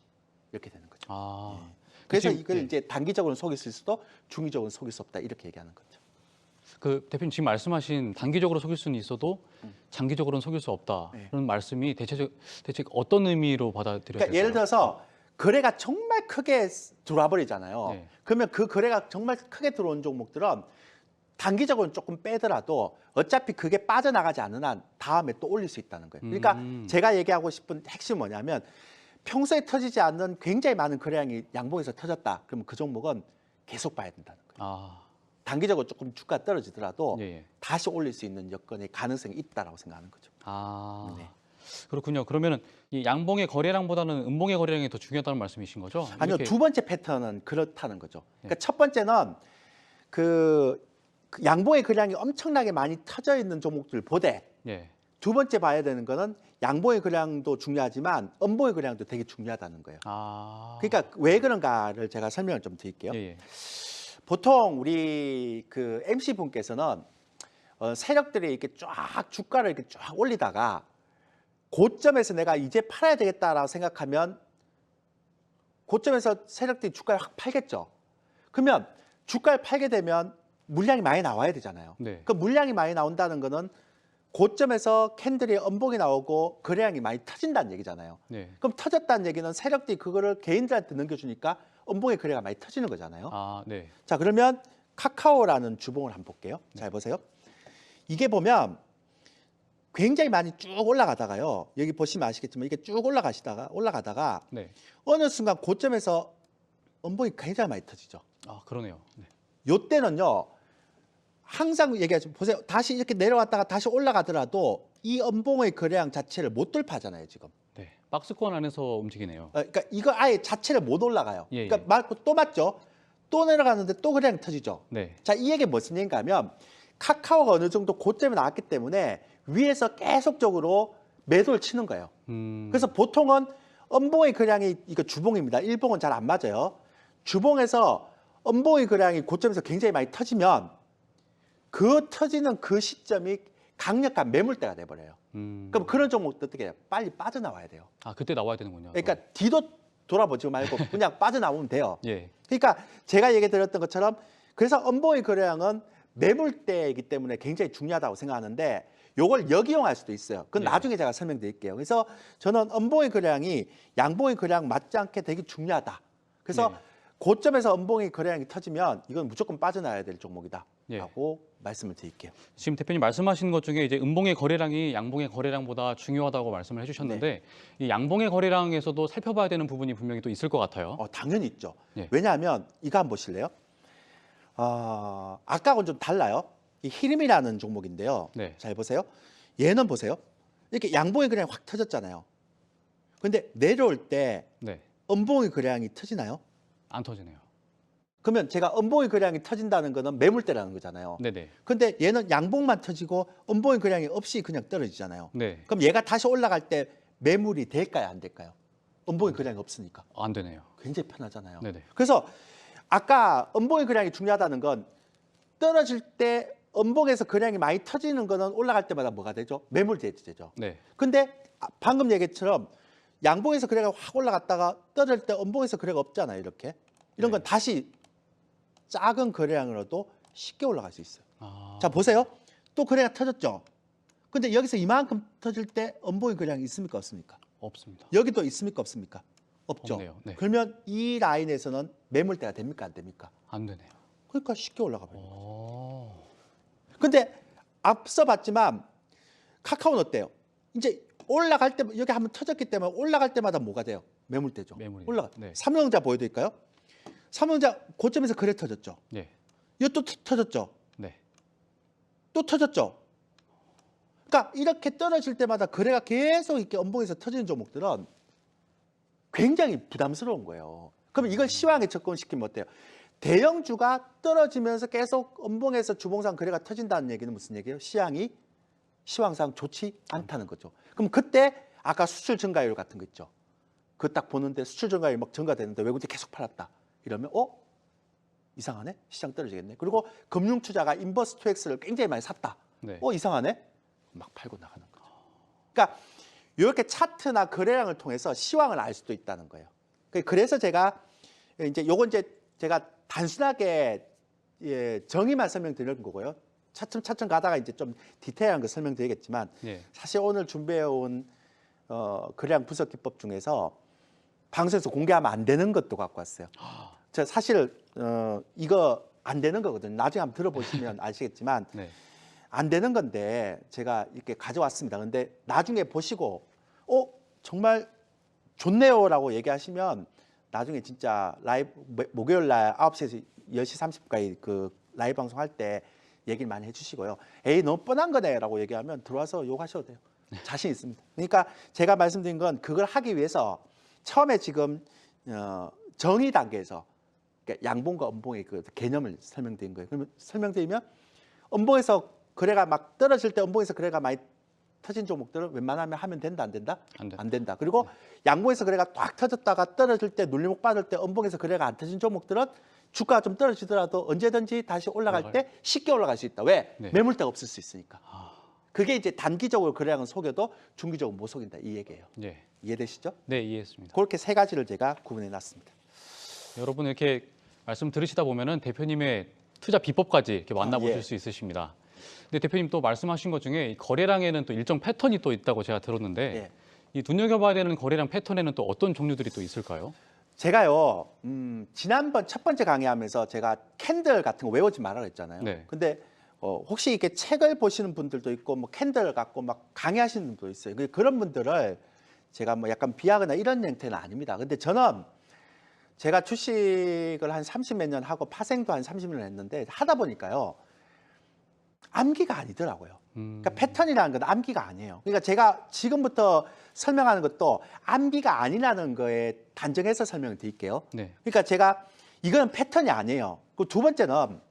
이렇게 되는 거죠. 아, 그래서 지금, 이걸 예. 이제 단기적으로는 속일 수 있어도 중기적으로는 속일 수 없다 이렇게 얘기하는 거죠. 그 대표님 지금 말씀하신 단기적으로 속일 수는 있어도 장기적으로는 속일 수 없다. 네. 그런 말씀이 대체 어떤 의미로 받아들여야 그러니까 될까요? 예를 들어서 거래가 정말 크게 들어와 버리잖아요. 네. 그러면 그 거래가 정말 크게 들어온 종목들은 단기적으로는 조금 빼더라도 어차피 그게 빠져나가지 않는 한 다음에 또 올릴 수 있다는 거예요. 그러니까 제가 얘기하고 싶은 핵심은 뭐냐면 평소에 터지지 않는 굉장히 많은 거래량이 양봉에서 터졌다. 그러면 그 종목은 계속 봐야 된다는 거예요. 아, 단기적으로 조금 주가 떨어지더라도 예, 예. 다시 올릴 수 있는 여건의 가능성이 있다라고 생각하는 거죠. 아, 네. 그렇군요. 그러면은 이 양봉의 거래량보다는 음봉의 거래량이 더 중요하다는 말씀이신 거죠? 아니요, 이렇게- 두 번째 패턴은 그렇다는 거죠. 그러니까 네. 첫 번째는 그 양봉의 거래량이 엄청나게 많이 터져 있는 종목들 보되 예, 두 번째 봐야 되는 거는 양봉의 거래량도 중요하지만 음봉의 거래량도 되게 중요하다는 거예요. 아. 그러니까 왜 그런가를 제가 설명을 좀 드릴게요. 예, 예. 보통 우리 그 MC 분께서는 세력들이 이렇게 쫙 주가를 이렇게 쫙 올리다가 고점에서 내가 이제 팔아야 되겠다라고 생각하면 고점에서 세력들이 주가를 확 팔겠죠. 그러면 주가를 팔게 되면 물량이 많이 나와야 되잖아요. 네. 그 물량이 많이 나온다는 거는 고점에서 캔들이 음봉이 나오고 거래량이 많이 터진다는 얘기잖아요. 네. 그럼 터졌다는 얘기는 세력들이 그거를 개인들한테 넘겨주니까 음봉의 거래가 많이 터지는 거잖아요. 아, 네. 자, 그러면 카카오라는 주봉을 한번 볼게요. 잘 보세요. 이게 보면 굉장히 많이 쭉 올라가다가요. 여기 보시면 아시겠지만 이게 쭉 올라가다가 네. 어느 순간 고점에서 음봉이 굉장히 많이 터지죠. 아, 그러네요. 네. 요때는요. 항상 얘기하죠. 보세요. 다시 이렇게 내려왔다가 다시 올라가더라도 이 음봉의 거래량 자체를 못 돌파하잖아요, 지금. 네. 박스권 안에서 움직이네요. 그러니까 이거 아예 자체를 못 올라가요. 예, 그러니까 맞고 또 맞죠. 또 내려가는데 또 거래량 터지죠. 네. 자, 이 얘기 무슨 얘기인가 하면 카카오가 어느 정도 고점에 나왔기 때문에 위에서 계속적으로 매도를 치는 거예요. 그래서 보통은 음봉의 거래량이 이거 주봉입니다. 일봉은 잘 안 맞아요. 주봉에서 음봉의 거래량이 고점에서 굉장히 많이 터지면 그 터지는 그 시점이 강력한 매물대가 돼버려요. 그럼 그런 종목도 어떻게 해요? 빨리 빠져나와야 돼요. 아, 그때 나와야 되는군요. 그러니까 뒤도 돌아보지 말고 그냥 빠져나오면 돼요. 예. 그러니까 제가 얘기 드렸던 것처럼 그래서 음봉의 거래량은 매물대이기 때문에 굉장히 중요하다고 생각하는데 요걸 역이용할 수도 있어요. 그건 네. 나중에 제가 설명드릴게요. 그래서 저는 음봉의 거래량이 양봉의 거래량 맞지 않게 되게 중요하다. 그래서 네. 고점에서 음봉의 거래량이 터지면 이건 무조건 빠져나와야 될 종목이다. 예. 라고 말씀을 드릴게요. 지금 대표님 말씀하신 것 중에 이제 음봉의 거래량이 양봉의 거래량보다 중요하다고 말씀을 해주셨는데 이 양봉의 거래량에서도 살펴봐야 되는 부분이 분명히 또 있을 것 같아요. 당연히 있죠. 예. 왜냐하면 이거 한번 보실래요? 아까하고는 좀 달라요. 이 히림이라는 종목인데요. 네. 잘 보세요. 얘는 보세요. 이렇게 양봉의 거래량이 확 터졌잖아요. 근데 내려올 때 네. 음봉의 거래량이 터지나요? 안 터지네요. 그러면 제가 음봉의 거래량이 터진다는 거는 매물대라는 거잖아요. 네네. 근데 얘는 양봉만 터지고 음봉의 거래량이 없이 그냥 떨어지잖아요. 네. 그럼 얘가 다시 올라갈 때 매물이 될까요? 안 될까요? 음봉의 거래량이 없으니까. 안 되네요. 굉장히 편하잖아요. 네네. 그래서 아까 음봉의 거래량이 중요하다는 건 떨어질 때 음봉에서 거래량이 많이 터지는 거는 올라갈 때마다 뭐가 되죠? 매물되죠. 네. 근데 방금 얘기처럼 양봉에서 거래가 확 올라갔다가 떨어질 때 음봉에서 거래가 없잖아요. 이렇게. 이런 건 네. 다시 작은 거래량으로도 쉽게 올라갈 수 있어요. 아. 자, 보세요. 또 거래가 터졌죠. 근데 여기서 이만큼 터질 때 음봉의 거래량이 있습니까? 없습니까? 없습니다. 여기도 있습니까? 없습니까? 없죠. 없네요. 네. 그러면 이 라인에서는 매물대가 됩니까? 안 됩니까? 안 되네요. 그러니까 쉽게 올라가 버려요. 오. 근데 앞서 봤지만 카카오는 어때요? 이제 올라갈 때 여기 한번 터졌기 때문에 올라갈 때마다 뭐가 돼요? 매물대죠. 매물이. 올라가. 네. 삼성전자 보여드릴까요? 삼성전자 고점에서 거래 터졌죠. 네. 이거 또 터졌죠. 네. 또 터졌죠. 그러니까 이렇게 떨어질 때마다 거래가 계속 이렇게 음봉에서 터지는 종목들은 굉장히 부담스러운 거예요. 그럼 이걸 시황에 접근시키면 어때요? 대형주가 떨어지면서 계속 음봉에서 주봉상 거래가 터진다는 얘기는 무슨 얘기예요? 시황상 좋지 않다는 거죠. 그럼 그때 아까 수출 증가율 같은 거 있죠. 그 딱 보는데 수출 증가율이 막 증가되는데 외국인이 계속 팔았다. 이러면 이상하네? 시장 떨어지겠네. 그리고 금융 투자가 인버스 투엑스를 굉장히 많이 샀다. 네. 이상하네? 막 팔고 나가는 거죠. 그러니까 이렇게 차트나 거래량을 통해서 시황을 알 수도 있다는 거예요. 그래서 제가 이제 요건 이제 제가 단순하게 정의만 설명드리는 거고요. 차츰 가다가 이제 좀 디테일한 거 설명드리겠지만 네. 사실 오늘 준비해온 거래량 분석 기법 중에서 방송에서 공개하면 안 되는 것도 갖고 왔어요. 저 사실 이거 안 되는 거거든요. 나중에 한번 들어보시면 아시겠지만 네. 안 되는 건데 제가 이렇게 가져왔습니다. 근데 나중에 보시고 정말 좋네요라고 얘기하시면 나중에 진짜 라이브 목요일 날 9시에서 10시 30분까지 그 라이브 방송할 때 얘기를 많이 해주시고요. 에이 너무 뻔한 거네라고 얘기하면 들어와서 욕하셔도 돼요. 자신 있습니다. 그러니까 제가 말씀드린 건 그걸 하기 위해서 처음에 지금 정의 단계에서 그러니까 양봉과 음봉의 그 개념을 설명드린 거예요. 그러면 설명드리면 음봉에서 거래가 막 떨어질 때 음봉에서 거래가 많이 터진 종목들은 웬만하면 하면 된다, 안 된다? 안 된다. 안 된다. 그리고 양봉에서 거래가 딱 터졌다가 떨어질 때 눌림목 받을 때 음봉에서 거래가 안 터진 종목들은 주가가 좀 떨어지더라도 언제든지 다시 올라갈 때 쉽게 올라갈 수 있다. 왜? 네. 매물대가 없을 수 있으니까. 아, 그게 이제 단기적으로 거래량은 속여도 중기적으로 못 속인다. 이 얘기예요. 네. 이해되시죠? 네, 이해했습니다. 그렇게 세 가지를 제가 구분해 놨습니다. 여러분 이렇게 말씀 들으시다 보면은 대표님의 투자 비법까지 이렇게 만나보실 예. 수 있으십니다. 근데 대표님 또 말씀하신 것 중에 이 거래량에는 또 일정 패턴이 또 있다고 제가 들었는데 예. 이 눈여겨봐야 되는 거래량 패턴에는 또 어떤 종류들이 또 있을까요? 제가요, 지난번 첫 번째 강의하면서 제가 캔들 같은 거 외우지 말라고 했잖아요. 네. 근데 혹시 이렇게 책을 보시는 분들도 있고 뭐 캔들 갖고 막 강의하시는 분도 있어요. 그런 분들을 제가 뭐 약간 비하거나 이런 형태는 아닙니다. 근데 저는 제가 주식을 한 30몇 년 하고 파생도 한 30년 했는데 하다 보니까요. 암기가 아니더라고요. 그러니까 패턴이라는 건 암기가 아니에요. 그러니까 제가 지금부터 설명하는 것도 암기가 아니라는 거에 단정해서 설명을 드릴게요. 네. 그러니까 제가 이거는 패턴이 아니에요. 그 두 번째는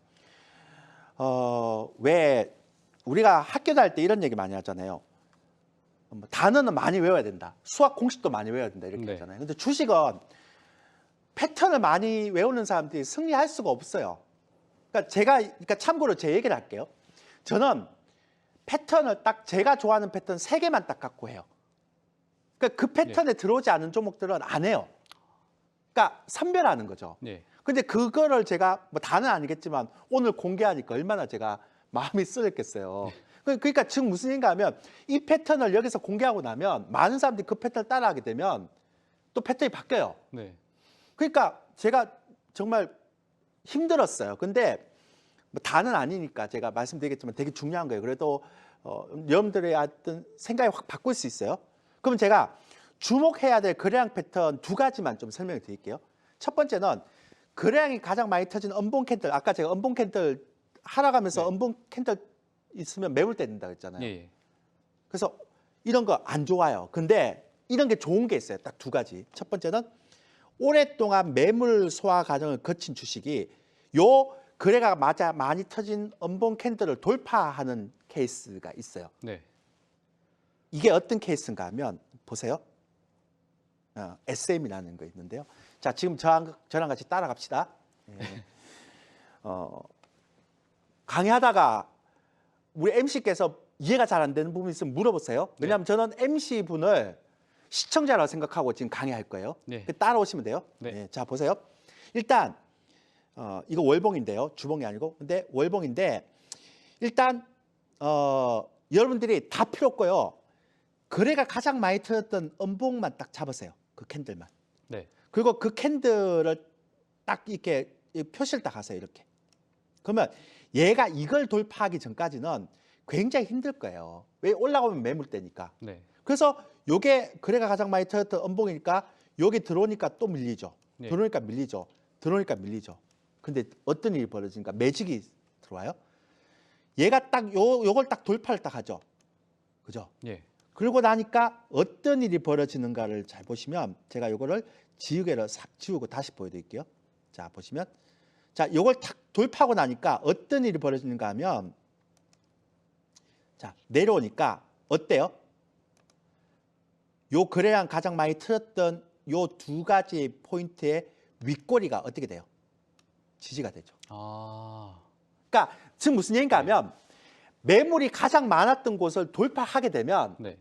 왜 우리가 학교 다닐 때 이런 얘기 많이 하잖아요. 뭐 단어는 많이 외워야 된다. 수학 공식도 많이 외워야 된다. 이렇게 네. 하잖아요. 근데 주식은 패턴을 많이 외우는 사람들이 승리할 수가 없어요. 그러니까 참고로 제 얘기를 할게요. 저는 패턴을 딱 제가 좋아하는 패턴 3개만 딱 갖고 해요. 그러니까 그 패턴에 들어오지 않은 종목들은 안 해요. 그러니까 선별하는 거죠. 네. 근데 그거를 제가 뭐 다는 아니겠지만 오늘 공개하니까 얼마나 제가 마음이 쓰였겠어요. 그러니까 지금 무슨 얘기인가 하면 이 패턴을 여기서 공개하고 나면 많은 사람들이 그 패턴을 따라하게 되면 또 패턴이 바뀌어요. 네. 그러니까 제가 정말 힘들었어요. 근데 뭐 다는 아니니까 제가 말씀드리겠지만 되게 중요한 거예요. 그래도 여러분들의 어떤 생각이 확 바꿀 수 있어요. 그럼 제가 주목해야 될 거래량 패턴 2가지만 좀 설명을 드릴게요. 첫 번째는 거래량이 가장 많이 터진 음봉 캔들. 아까 제가 음봉 캔들 하락하면서 네. 음봉 캔들 있으면 매물대 된다고 했잖아요. 예. 그래서 이런 거 안 좋아요. 근데 이런 게 좋은 게 있어요. 딱 2가지. 첫 번째는 오랫동안 매물 소화 과정을 거친 주식이 요 거래가 많이 터진 음봉 캔들을 돌파하는 케이스가 있어요. 네. 이게 어떤 케이스인가 하면 보세요. SM이라는 거 있는데요. 자, 지금 저랑 같이 따라갑시다. 예. 강의하다가 우리 MC께서 이해가 잘 안 되는 부분이 있으면 물어보세요. 왜냐하면 저는 MC분을 시청자라고 생각하고 지금 강의할 거예요. 네. 따라오시면 돼요. 네. 네, 자, 보세요. 일단 이거 월봉인데요. 주봉이 아니고. 근데 월봉인데 일단 여러분들이 다 필요 없고요. 거래가 가장 많이 터졌던 음봉만 딱 잡으세요. 그 캔들만. 네. 그리고 그 캔들을 딱 이렇게 표시를 딱 하세요. 이렇게. 그러면 얘가 이걸 돌파하기 전까지는 굉장히 힘들 거예요. 왜? 올라가면 매물대니까. 네. 그래서 요게 거래가 가장 많이 터졌던 음봉이니까 여기 들어오니까 또 밀리죠. 네. 들어오니까 밀리죠. 들어오니까 밀리죠. 근데 어떤 일이 벌어지니까 매직이 들어와요. 얘가 딱 요걸 딱 돌파를 딱 하죠. 그죠? 예. 그러고 나니까 어떤 일이 벌어지는가를 잘 보시면 제가 요거를 지우개를 싹 지우고 다시 보여드릴게요. 자, 보시면 자, 요걸 탁 돌파하고 나니까 어떤 일이 벌어지는가 하면 자, 내려오니까 어때요? 요 거래량 가장 많이 틀었던 요 2가지 포인트의 윗꼬리가 어떻게 돼요? 지지가 되죠. 아. 그러니까 지금 무슨 얘기인가 하면 매물이 가장 많았던 곳을 돌파하게 되면 네.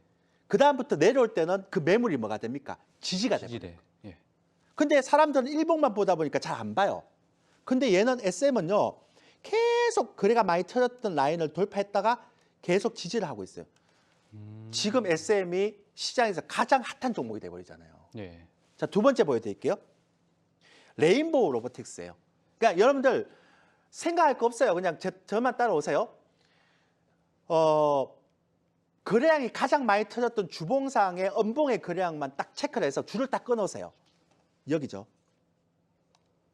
그 다음부터 내려올 때는 그 매물이 뭐가 됩니까? 지지가 됩니다. 지지대. 예. 근데 사람들은 일봉만 보다 보니까 잘 안 봐요. 근데 얘는 SM은요. 계속 거래가 많이 터졌던 라인을 돌파했다가 계속 지지를 하고 있어요. 지금 SM이 시장에서 가장 핫한 종목이 돼버리잖아요. 예. 자, 2번째 보여드릴게요. 레인보우 로보틱스예요. 그러니까 여러분들 생각할 거 없어요. 그냥 저만 따라오세요. 거래량이 가장 많이 터졌던 주봉상의 음봉의 거래량만 딱 체크를 해서 줄을 딱 끊으세요. 여기죠.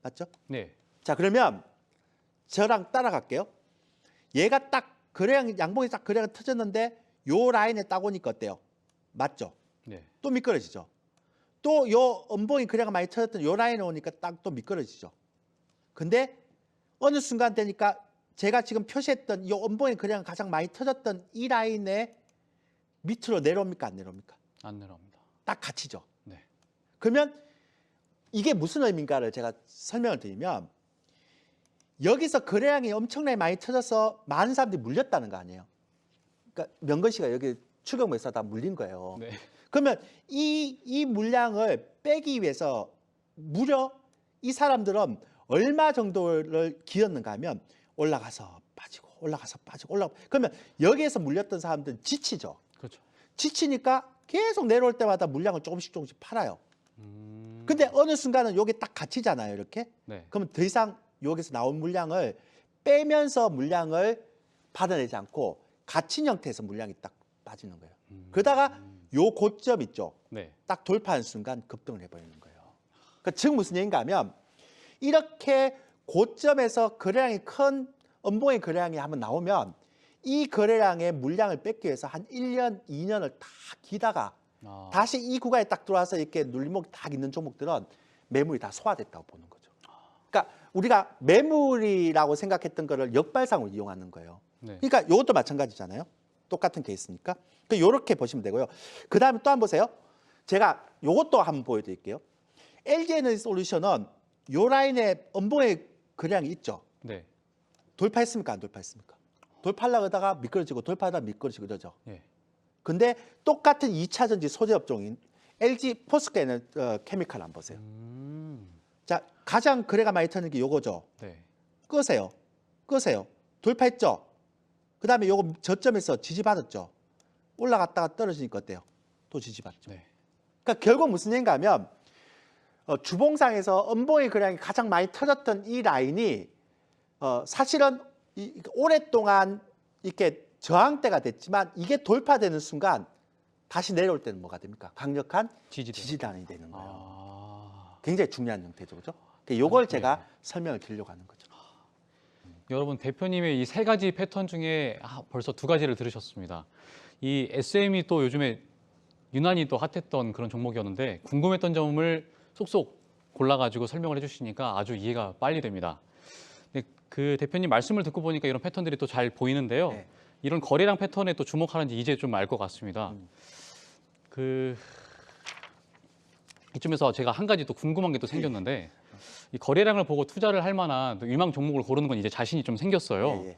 맞죠? 네. 자, 그러면 저랑 따라갈게요. 얘가 딱 거래량 양봉이 딱 거래가 터졌는데 요 라인에 딱 오니까 어때요? 맞죠? 네. 또 미끄러지죠. 또 요 음봉이 거래가 많이 터졌던 요 라인에 오니까 딱 또 미끄러지죠. 근데 어느 순간 되니까 제가 지금 표시했던 요 음봉의 거래가 가장 많이 터졌던 이 라인에 밑으로 내려옵니까? 안 내려옵니까? 안 내려옵니다. 딱 같이죠. 네. 그러면 이게 무슨 의미인가를 제가 설명을 드리면 여기서 거래량이 엄청나게 많이 터져서 많은 사람들이 물렸다는 거 아니에요. 그러니까 명건씨가 여기 추경에서 다 물린 거예요. 네. 그러면 이 물량을 빼기 위해서 무려 이 사람들은 얼마 정도를 기었는가 하면 올라가서 빠지고 올라가서 빠지고 올라가. 그러면 여기에서 물렸던 사람들은 지치죠. 그렇죠. 지치니까 계속 내려올 때마다 물량을 조금씩 팔아요. 근데 어느 순간은 여기 딱 갇히잖아요. 이렇게. 네. 그러면 더 이상 여기서 나온 물량을 빼면서 물량을 받아내지 않고 갇힌 형태에서 물량이 딱 빠지는 거예요. 그러다가 요 고점 있죠. 네. 딱 돌파하는 순간 급등을 해버리는 거예요. 그러니까 즉 무슨 얘기인가 하면 이렇게 고점에서 거래량이 큰 음봉의 거래량이 한번 나오면 이 거래량의 물량을 뺏기 위해서 한 1년, 2년을 다 기다가 다시 이 구간에 딱 들어와서 이렇게 눌림목이 딱 있는 종목들은 매물이 다 소화됐다고 보는 거죠. 그러니까 우리가 매물이라고 생각했던 거를 역발상으로 이용하는 거예요. 네. 그러니까 이것도 마찬가지잖아요. 똑같은 케이스니까. 이렇게 보시면 되고요. 그 다음에 또 한번 보세요. 제가 이것도 한번 보여드릴게요. LG에너지솔루션은 요 라인에 음봉의 거래량이 있죠. 네. 돌파했습니까? 안 돌파했습니까? 돌파하려고 하다가 미끄러지고 돌파하다가 미끄러지고 그러죠. 예. 근데 똑같은 2차 전지 소재 업종인 LG 포스코 케미칼 한번 보세요. 자, 가장 거래가 많이 터는 게 요거죠. 네. 끄세요. 끄세요. 돌파했죠. 그다음에 요거 저점에서 지지받았죠. 올라갔다가 떨어지니까 어때요? 또 지지받죠. 네. 그러니까 결국 무슨 얘기인가 하면 주봉상에서 음봉의 거래량이 가장 많이 터졌던 이 라인이 사실은 오랫동안 이렇게 저항대가 됐지만 이게 돌파되는 순간 다시 내려올 때는 뭐가 됩니까? 강력한 지지단이 되는 거예요. 굉장히 중요한 형태죠. 그죠? 이걸 제가 설명을 드리려고 하는 거죠. 여러분, 대표님의 이 세 가지 패턴 중에 벌써 두 가지를 들으셨습니다. 이 SM이 또 요즘에 유난히 또 핫했던 그런 종목이었는데 궁금했던 점을 쏙쏙 골라가지고 설명을 해주시니까 아주 이해가 빨리 됩니다. 근데 그 대표님 말씀을 듣고 보니까 이런 패턴들이 또 잘 보이는데요. 네. 이런 거래량 패턴에 또 주목하는지 이제 좀 알 것 같습니다. 이쯤에서 제가 한 가지 또 궁금한 게 또 생겼는데 이 거래량을 보고 투자를 할 만한 또 유망 종목을 고르는 건 이제 자신이 좀 생겼어요. 예.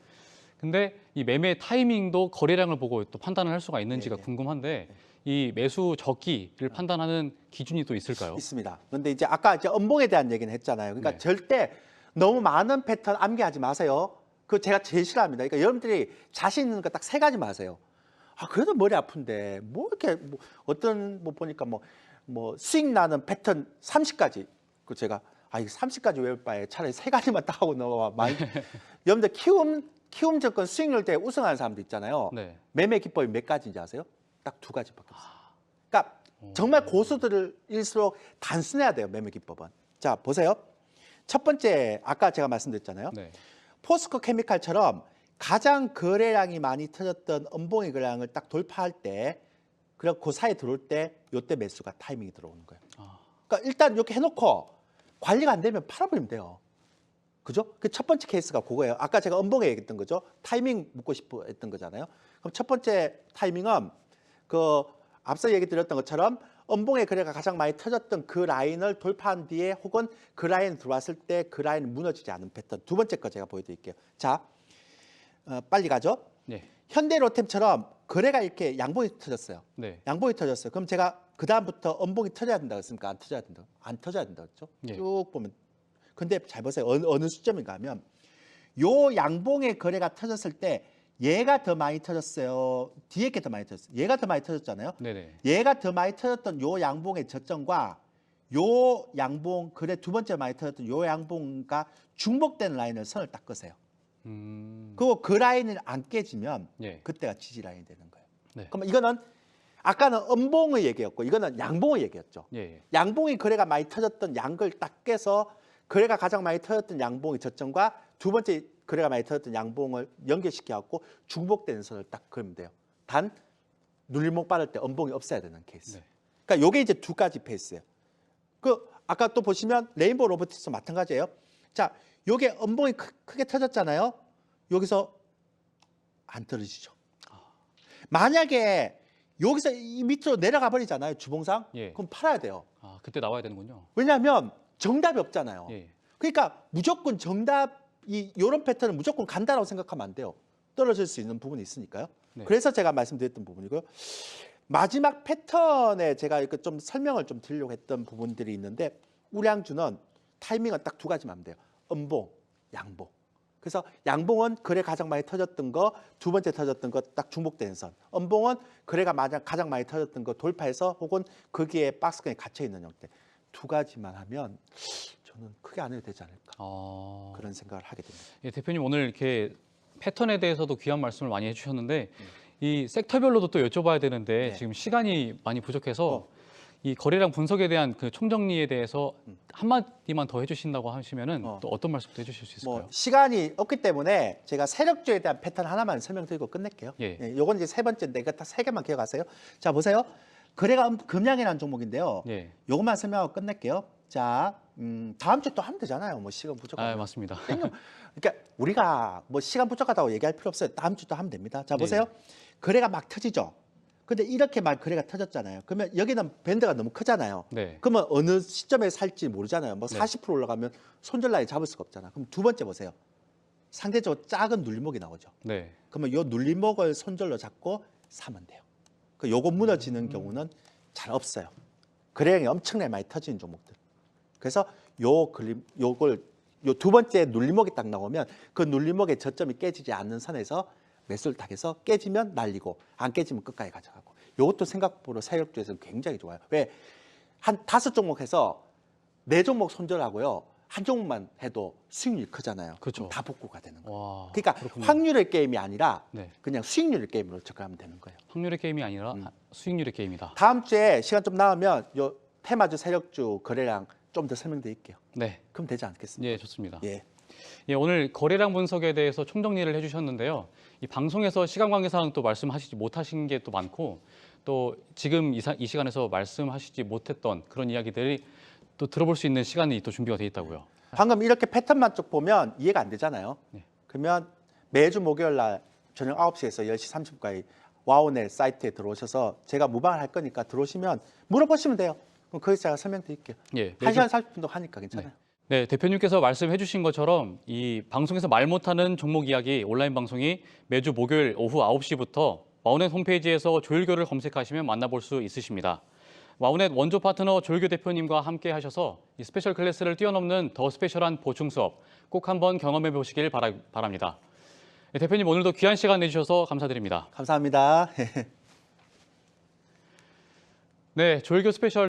근데 이 매매 타이밍도 거래량을 보고 또 판단을 할 수가 있는지가 예. 궁금한데 이 매수 적기를 판단하는 기준이 또 있을까요? 있습니다. 근데 이제 아까 음봉에 대한 얘기는 했잖아요. 그러니까 네. 절대 너무 많은 패턴 암기하지 마세요. 그거 제가 제일 싫어합니다. 그러니까 여러분들이 자신 있는 거 딱 세 가지만 하세요. 그래도 머리 아픈데 뭐 이렇게 어떤 보니까 뭐 수익 나는 패턴 30가지. 그 제가 이거 30가지 외울 바에 차라리 세 가지만 딱 하고 넘어와. 여러분들 키움 증권 수익률 때 우승하는 사람도 있잖아요. 네. 매매 기법이 몇 가지인지 아세요? 딱 두 가지밖에 없어요. 그러니까 정말 고수들일수록 단순해야 돼요. 매매 기법은. 자, 보세요. 첫 번째 아까 제가 말씀드렸잖아요. 네. 포스코 케미칼처럼 가장 거래량이 많이 터졌던 음봉의 거래량을 딱 돌파할 때, 그리고 그 사이에 들어올 때 요때 매수가 타이밍이 들어오는 거예요. 그러니까 일단 이렇게 해놓고 관리가 안 되면 팔아버리면 돼요. 그죠? 그 첫 번째 케이스가 그거예요. 아까 제가 음봉에 얘기했던 거죠. 타이밍 묻고 싶어 했던 거잖아요. 그럼 첫 번째 타이밍은 앞서 얘기 드렸던 것처럼 음봉의 거래가 가장 많이 터졌던 그 라인을 돌파한 뒤에 혹은 그 라인 들어왔을 때 그 라인이 무너지지 않은 패턴. 두 번째 거 제가 보여드릴게요. 자, 빨리 가죠. 네. 현대로템처럼 거래가 이렇게 양봉이 터졌어요. 네. 양봉이 터졌어요. 그럼 제가 그 다음부터 음봉이 터져야 된다고 했습니까? 안 터져야 된다. 안 터져야 된다고 했죠. 네. 쭉 보면. 근데 잘 보세요. 어느 수점인가 하면 요 양봉의 거래가 터졌을 때 얘가 더 많이 터졌어요. 뒤에 게 더 많이 터졌어요. 얘가 더 많이 터졌잖아요. 네네. 얘가 더 많이 터졌던 요 양봉의 저점과 요 양봉 거래 두 번째 많이 터졌던 요 양봉과 중복되는 라인을 선을 딱 끄세요. 그리고 그 라인을 안 깨지면 예. 그때가 지지 라인이 되는 거예요. 네. 그럼 이거는 아까는 음봉의 얘기였고 이거는 양봉의 얘기였죠. 예. 양봉이 거래가 많이 터졌던 양걸 딱 깨서 거래가 가장 많이 터졌던 양봉의 저점과 두 번째 거래가 많이 터졌던 양봉을 연결시켜갖고 중복되는 선을 딱 그리면 돼요. 단 눌림목 받을 때 음봉이 없어야 되는 케이스. 네. 그러니까 요게 이제 두 가지 페이스예요. 아까 또 보시면 레인보우 로보틱스 마찬가지예요. 자, 요게 음봉이 크게 터졌잖아요. 여기서 안 떨어지죠. 만약에 여기서 이 밑으로 내려가 버리잖아요. 주봉상. 예. 그럼 팔아야 돼요. 아, 그때 나와야 되는군요. 왜냐하면 정답이 없잖아요. 예. 그러니까 무조건 정답이 이런 패턴은 무조건 간다라고 생각하면 안 돼요. 떨어질 수 있는 부분이 있으니까요. 네. 그래서 제가 말씀드렸던 부분이고요. 마지막 패턴에 제가 이렇게 좀 설명을 좀 드리려고 했던 부분들이 있는데 우량주는 타이밍은 딱 두 가지만 하면 돼요. 음봉, 양봉. 그래서 양봉은 거래 가장 많이 터졌던 거, 두 번째 터졌던 거 딱 중복되는 선. 음봉은 거래가 가장 많이 터졌던 거 돌파해서 혹은 거기에 박스권에 갇혀 있는 형태. 두 가지만 하면 저는 크게 안 해도 되지 않을까 그런 생각을 하게 됩니다. 예, 대표님 오늘 이렇게 패턴에 대해서도 귀한 말씀을 많이 해주셨는데 이 섹터별로도 또 여쭤봐야 되는데 네. 지금 시간이 많이 부족해서 이 거래량 분석에 대한 그 총정리에 대해서 한마디만 더 해주신다고 하시면은 또 어떤 말씀도 해주실 수 있을까요? 뭐 시간이 없기 때문에 제가 세력주에 대한 패턴 하나만 설명드리고 끝낼게요. 예. 요건 이제 세 번째인데 이거 딱 세 개만 기억하세요. 자 보세요. 거래가 금량이라는 종목인데요. 예. 요것만 설명하고 끝낼게요. 자 다음 주에 또 하면 되잖아요. 뭐 시간 부족하면. 아, 맞습니다. 그러니까 우리가 뭐 시간 부족하다고 얘기할 필요 없어요. 다음 주도 하면 됩니다. 자 보세요. 거래가 막 터지죠. 근데 이렇게 막 거래가 터졌잖아요. 그러면 여기는 밴드가 너무 크잖아요. 네. 그러면 어느 시점에 살지 모르잖아요. 뭐 네. 40% 올라가면 손절 라인 잡을 수가 없잖아. 그럼 두 번째 보세요. 상대적으로 작은 눌림목이 나오죠. 네. 그러면 요 눌림목을 손절로 잡고 사면 돼요. 그 요거 무너지는 경우는 잘 없어요. 거래량이 엄청나게 많이 터지는 종목들. 그래서 요걸 요 두 번째 눌림목이 딱 나오면 그 눌림목의 저점이 깨지지 않는 선에서 매수를 딱 해서 깨지면 날리고 안 깨지면 끝까지 가져가고. 이것도 생각보다 세력주에서는 굉장히 좋아요. 왜? 한 5종목 해서 4종목 손절하고요. 한 종목만 해도 수익률이 크잖아요. 그렇죠. 그럼 다 복구가 되는 거예요. 와, 그러니까 그렇군요. 확률의 게임이 아니라 네. 그냥 수익률의 게임으로 접근하면 되는 거예요. 확률의 게임이 아니라 수익률의 게임이다. 다음 주에 시간 좀 나오면 요 테마주 세력주 거래량 좀 더 설명드릴게요. 네. 그럼 되지 않겠습니까? 예, 좋습니다. 예. 예, 오늘 거래량 분석에 대해서 총정리를 해주셨는데요. 이 방송에서 시간 관계상 또 말씀하시지 못하신 게 또 많고 또 지금 이 시간에서 말씀하시지 못했던 그런 이야기들이 또 들어볼 수 있는 시간이 또 준비가 돼 있다고요. 방금 이렇게 패턴만 쭉 보면 이해가 안 되잖아요. 네. 그러면 매주 목요일 날 저녁 9시에서 10시 30분까지 와우넷 사이트에 들어오셔서 제가 무방을 할 거니까 들어오시면 물어보시면 돼요. 그럼 거기서 제가 설명드릴게요. 예, 1시간 40분도 하니까 괜찮아요. 네, 대표님께서 말씀해 주신 것처럼 이 방송에서 말 못하는 종목 이야기 온라인 방송이 매주 목요일 오후 9시부터 와우넷 홈페이지에서 조율교를 검색하시면 만나볼 수 있으십니다. 와우넷 원조 파트너 조율교 대표님과 함께 하셔서 이 스페셜 클래스를 뛰어넘는 더 스페셜한 보충 수업 꼭 한번 경험해 보시길 바랍니다. 네, 대표님 오늘도 귀한 시간 내주셔서 감사드립니다. 감사합니다. 네, 조율교 스페셜